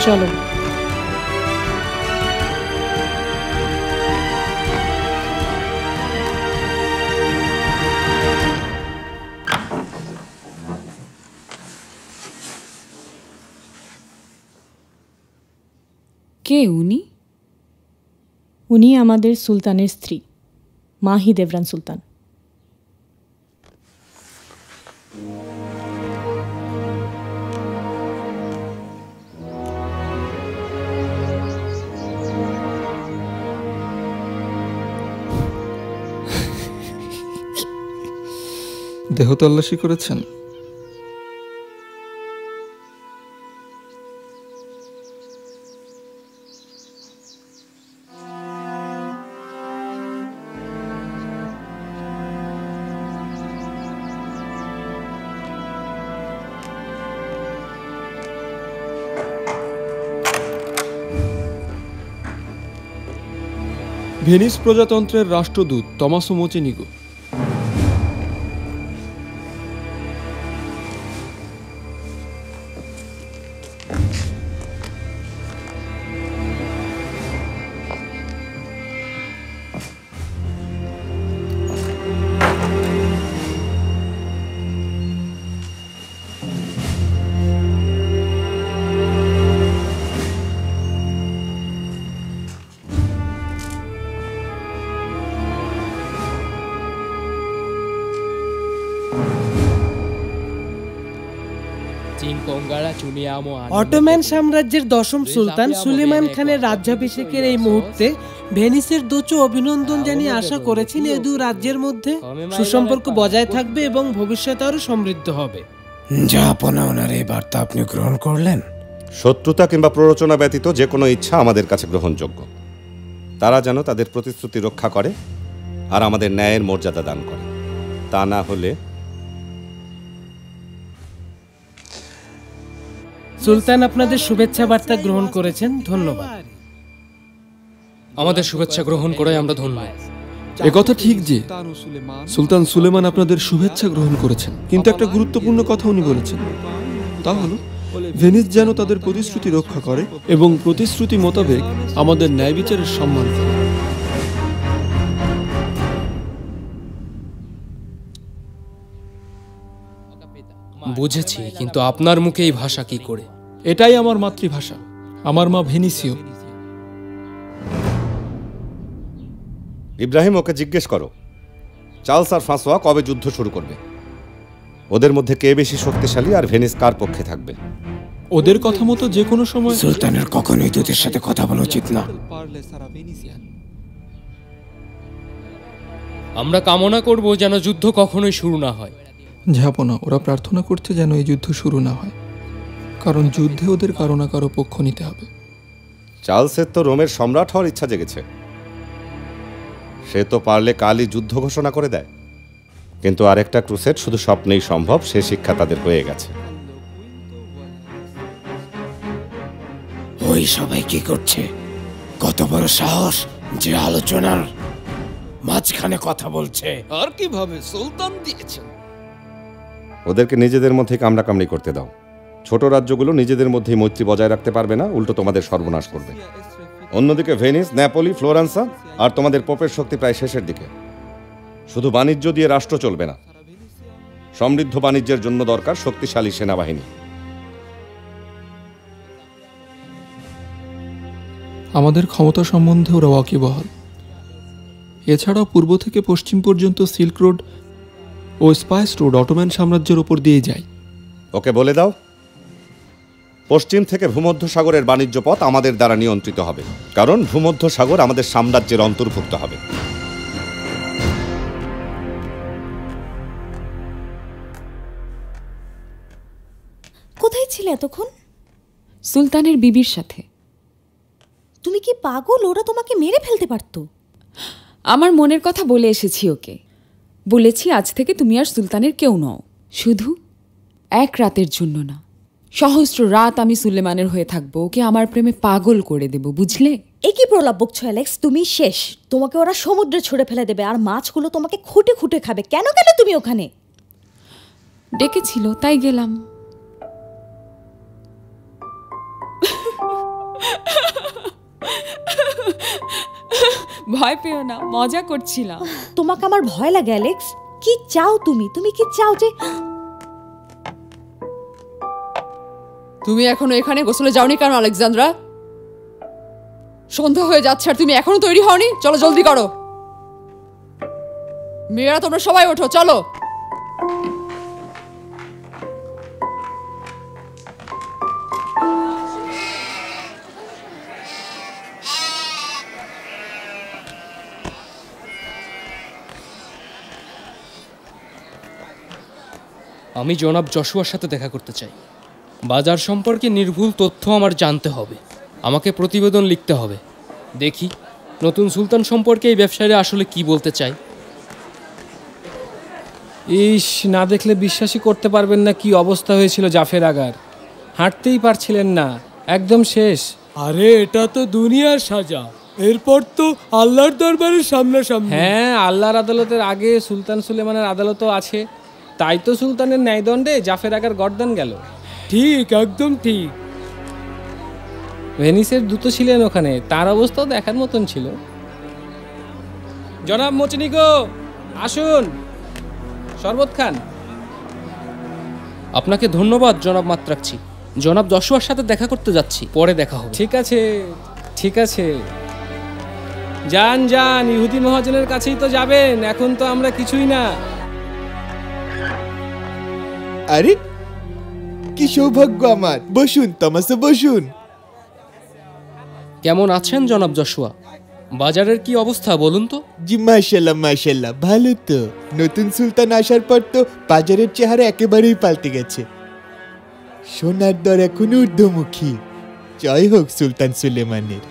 চলো। কে উনি? উনি আমাদের সুলতানের স্ত্রী, মাহি দেবরান সুলতান। দেহ তল্লাশি করেছেন? ভেনিস প্রজাতন্ত্রের রাষ্ট্রদূত টমাসো মোচেনিগো। অটোম্যান সাম্রাজ্যের দশম সুলতান সুলেমান খানের রাজ্যাভিষেকের এই মুহূর্তে ভেনিসের দোচো অভিনন্দন জানিয়ে আশা করেছেন এই দু রাজ্যের মধ্যে সুসম্পর্ক বজায় থাকবে এবং ভবিষ্যতে আরো সমৃদ্ধ হবে। জাহাপনা, ওনার এই বার্তা আপনি গ্রহণ করলেন? শত্রুতা কিংবা প্ররোচনা ব্যতীত যে কোনো ইচ্ছা আমাদের কাছে গ্রহণযোগ্য। তারা যেন তাদের প্রতিশ্রুতি রক্ষা করে আর আমাদের ন্যায়ের মর্যাদা দান করে। তা না হলে সুলতান আপনাদের শুভেচ্ছা বার্তা গ্রহণ করেছেন, ধন্যবাদ। আমাদের শুভেচ্ছা গ্রহণ করে আমরা ধন্য। একথা ঠিক যে সুলতান সুলেমান আপনাদের শুভেচ্ছা গ্রহণ করেছেন, কিন্তু একটা গুরুত্বপূর্ণ কথা উনি বলেছেন, তা হলো ভেনিস যেন তাদের প্রতিশ্রুতি রক্ষা করে এবং প্রতিশ্রুতি মোতাবেক আমাদের ন্যায় বিচারের সম্মান করে। বুঝেছি, কিন্তু আপনার মুখে এই ভাষা কি করে? এটাই আমার মাতৃভাষা। আমার মা ভেনিসীয়। ইব্রাহিম, ওকে জিজ্ঞেস করো চার্লস আর ফ্রাঁসোয়া কবে যুদ্ধ শুরু করবে। ওদের মধ্যে কে বেশি শক্তিশালী আর ভেনিস কার পক্ষে থাকবে। ওদের কথা মতো যে কোনো সময় সুলতানের কখনোই দূতের সাথে কথা বলা উচিত না। আমরা কামনা করব যেন যুদ্ধ কখনোই শুরু না হয়। ঝাপনা, ওরা প্রার্থনা করছে যেন এই যুদ্ধ শুরু না হয়, কারণ যুদ্ধে ওদের কারো না কারো পক্ষ নিতে হবে। চার্লসের তো রোমের সম্রাট হওয়ার ইচ্ছা জেগেছে। সে তো পারলে কালই যুদ্ধ ঘোষণা করে দেয়, কিন্তু আরেকটা ক্রুসেড শুধু স্বপ্নেই সম্ভব, সে শিক্ষা তাদের হয়ে গেছে। ওই সবাই কি করছে? কত বড় সাহস যে আলোচনার মাঝখানে কথা বলছে। আর কিভাবে সুলতান দিয়েছেন? ওদেরকে নিজেদের মধ্যে কামড়াকামড়ি করতে দাও। ছোট রাজ্যগুলো নিজেদের মধ্যেই মৈত্রী বজায় রাখতে পারবে না, উল্টো তোমাদের সর্বনাশ করবে। অন্যদিকে ভেনিস, নেপোলি, ফ্লোরেন্সা আর তোমাদের পোপের শক্তি প্রায় শেষের দিকে। শুধু বাণিজ্য দিয়ে রাষ্ট্র চলবে না, সমৃদ্ধ বাণিজ্যের জন্য দরকার শক্তিশালী সেনাবাহিনী। আমাদের ক্ষমতা সম্বন্ধে ওরা ওয়াকিবহাল। এছাড়াও পূর্ব থেকে পশ্চিম পর্যন্ত সিল্ক রোড ও স্পাইস রোড অটোম্যান সাম্রাজ্যের ওপর দিয়ে যায়। ওকে বলে দাও পশ্চিম থেকে ভূমধ্য সাগরের বাণিজ্য পথ আমাদের দ্বারা নিয়ন্ত্রিত হবে, কারণ ভূমধ্য সাগর আমাদের সাম্রাজ্যের অন্তর্ভুক্ত হবে। কোথায় ছিলে এতক্ষণ? সুলতানের বিবির সাথে। তুমি কি পাগল? ওরা তোমাকে মেরে ফেলতে পারতো। আমার মনের কথা বলে এসেছি ওকে। বলেছি আজ থেকে তুমি আর সুলতানের কেউ নও, শুধু এক রাতের জন্য না, সহস্র রাত আমি সুলেমানের হয়ে থাকবো। ওকে আমার প্রেমে পাগল করে দেব, বুঝলে? এ কি প্রলাপ বকছো অ্যালেক্স? তুমি শেষ। তোমাকে ওরা সমুদ্রে ছুড়ে ফেলে দেবে, আর মাছগুলো তোমাকে খুঁটে খুঁটে খাবে। কেন গেলে তুমি ওখানে? ডেকেছিল তাই গেলাম। ভয় পেও না, মজা করছিলাম। তোমাকে আমার ভয় লাগে অ্যালেক্স। কি চাও তুমি? তুমি কি চাও যে তুমি এখনো এখানে গোসলে যাওনি কেন আলেকজান্দ্রা? সন্ধ্যা হয়ে যাচ্ছে আর তুমি এখনো তৈরি হওনি? চলো জলদি করো। মেয়েরা তোমরা সবাই ওঠো, চলো। আমি জনাব যশোয়ার সাথে দেখা করতে চাই। বাজার সম্পর্কে নির্ভুল তথ্য আমার জানতে হবে। আমাকে প্রতিবেদন লিখতে হবে। দেখি নতুন সুলতান সম্পর্কে এই ব্যবসায়ীরা আসলে কি বলতে চায়। ইস, না দেখলে বিশ্বাসই করতে পারবেন না কি অবস্থা হয়েছিল জাফের আগার। হাঁটতেই পারছিলেন না, একদম শেষ। আরে এটা তো দুনিয়ার সাজা, এরপর তো আল্লাহর দরবারের সামনাসামনি। হ্যাঁ, আল্লাহর আদালতের আগে সুলতান সুলেমানের আদালতও আছে, তাই তো সুলতানের ন্যায়দণ্ডে জাফের আগার গর্দান গেল। ঠিক, একদম ঠিক। ভেনিসের দূত ছিলেন ওখানে, তার অবস্থাও দেখার মতন ছিল। জনাব মোচনিগো, আসুন। শরবত খান। আপনাকে ধন্যবাদ জনাব মাত্রাকছি। জনাব যশোয়ার সাথে দেখা করতে যাচ্ছি, পরে দেখা হবে। ঠিক আছে, ঠিক আছে। যান যান, ইহুদি মহাজনের কাছেই তো যাবেন, এখন তো আমরা কিছুই না। আরে কি সৌভাগ্য আমার! বসুন তমাসে, বসুন। কেমন আছেন জনাব যশোয়া? বাজারের কি অবস্থা বলুন তো? জি মাশাআল্লাহ মাশাআল্লাহ, ভালো তো। নতুন সুলতান আসার পর তো বাজারের চেহারা একেবারেই পাল্টে গেছে। সোনার দর এখন ঊর্ধ্বমুখী। জয় হোক সুলতান সুলেমানের।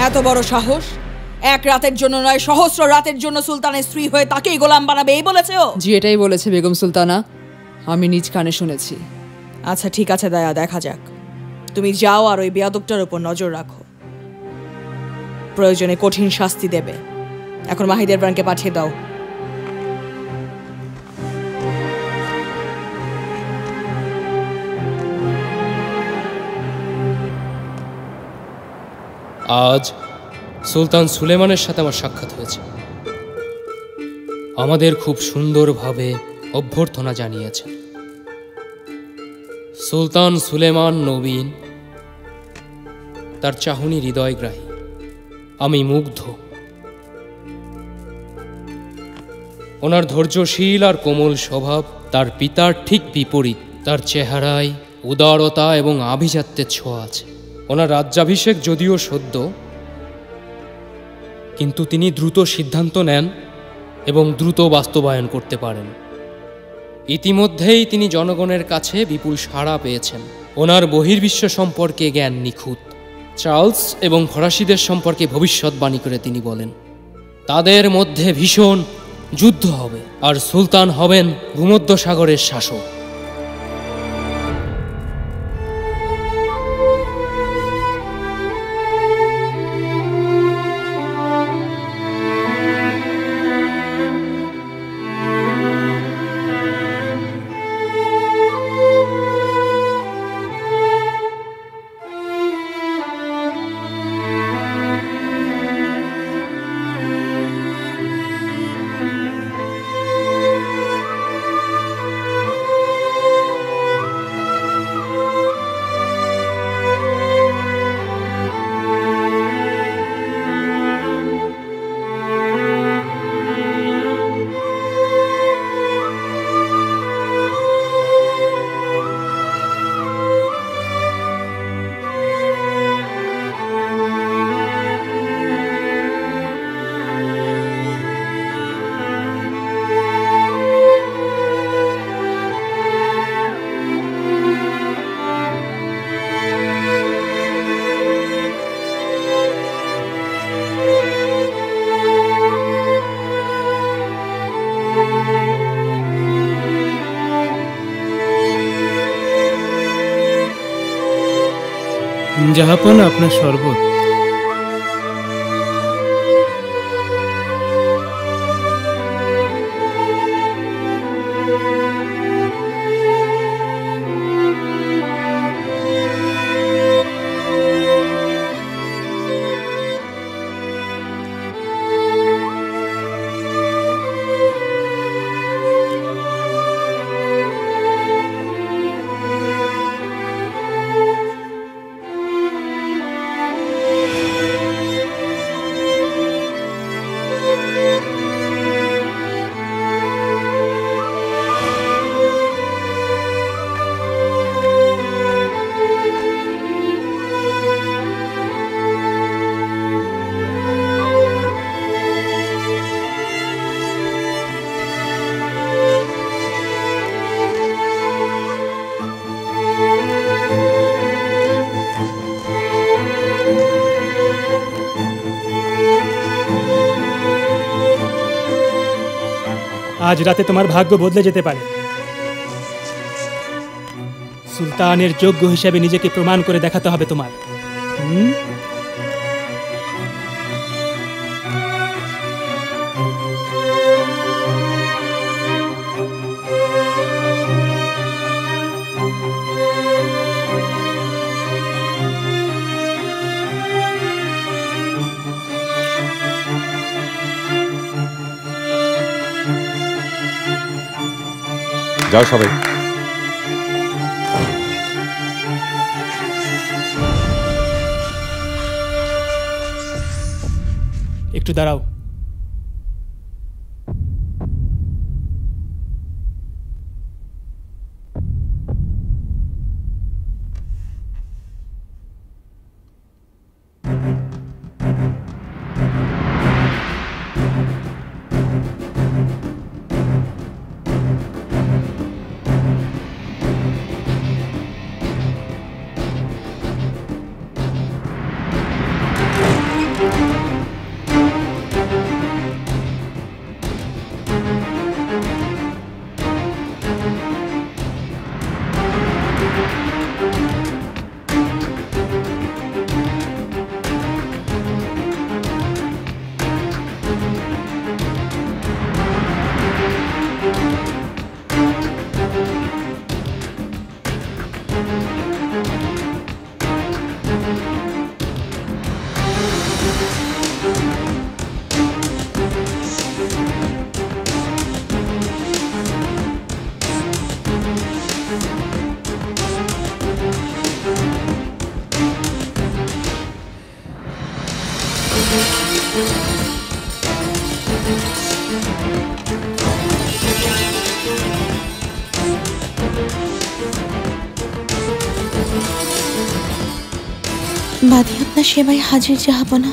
এত বড় সাহস! এক রাতের জন্য নয়, সহস্র রাতের জন্য সুলতানের স্ত্রী হয়ে তাকেই গোলাম বানাবে, এই বলেছে ও? জি, এটাই বলেছে বেগম সুলতানা, আমি নিজ কানে শুনেছি। আচ্ছা ঠিক আছে দায়া, দেখা যাক। তুমি যাও আর ওই বেয়াদবটার উপর নজর রাখো, প্রয়োজনে কঠিন শাস্তি দেবে। এখন মাহিদেরবানকে পাঠিয়ে দাও। আজ সুলতান সুলেমানের সাথে আমার সাক্ষাৎ হয়েছে। আমাদের খুব সুন্দরভাবে অভ্যর্থনা জানিয়েছেন। সুলতান সুলেমান নবীন, তার চাহনি হৃদয়গ্রাহী। আমি মুগ্ধ। ওনার ধৈর্যশীল আর কোমল স্বভাব তার পিতার ঠিক বিপরীত। তার চেহারায় উদারতা এবং আভিজাত্যের ছোঁয়া আছে। ওনার রাজ্যাভিষেক যদিও সদ্য, কিন্তু তিনি দ্রুত সিদ্ধান্ত নেন এবং দ্রুত বাস্তবায়ন করতে পারেন। ইতিমধ্যেই তিনি জনগণের কাছে বিপুল সাড়া পেয়েছেন। ওনার বহির্বিশ্ব সম্পর্কে জ্ঞান নিখুঁত। চার্লস এবং ফরাসিদের সম্পর্কে ভবিষ্যৎবাণী করে তিনি বলেন, তাদের মধ্যে ভীষণ যুদ্ধ হবে আর সুলতান হবেন ভূমধ্যসাগরের শাসক। জাহাপনা, আপনার শরবত। আজ রাতে তোমার ভাগ্য বদলে যেতে পারে। সুলতানের যোগ্য হিসেবে নিজেকে প্রমাণ করে দেখাতে হবে তোমার। যাও সবাই। একটু দাঁড়াও। বাদী আপনার সেবায় হাজির জাহাপনা।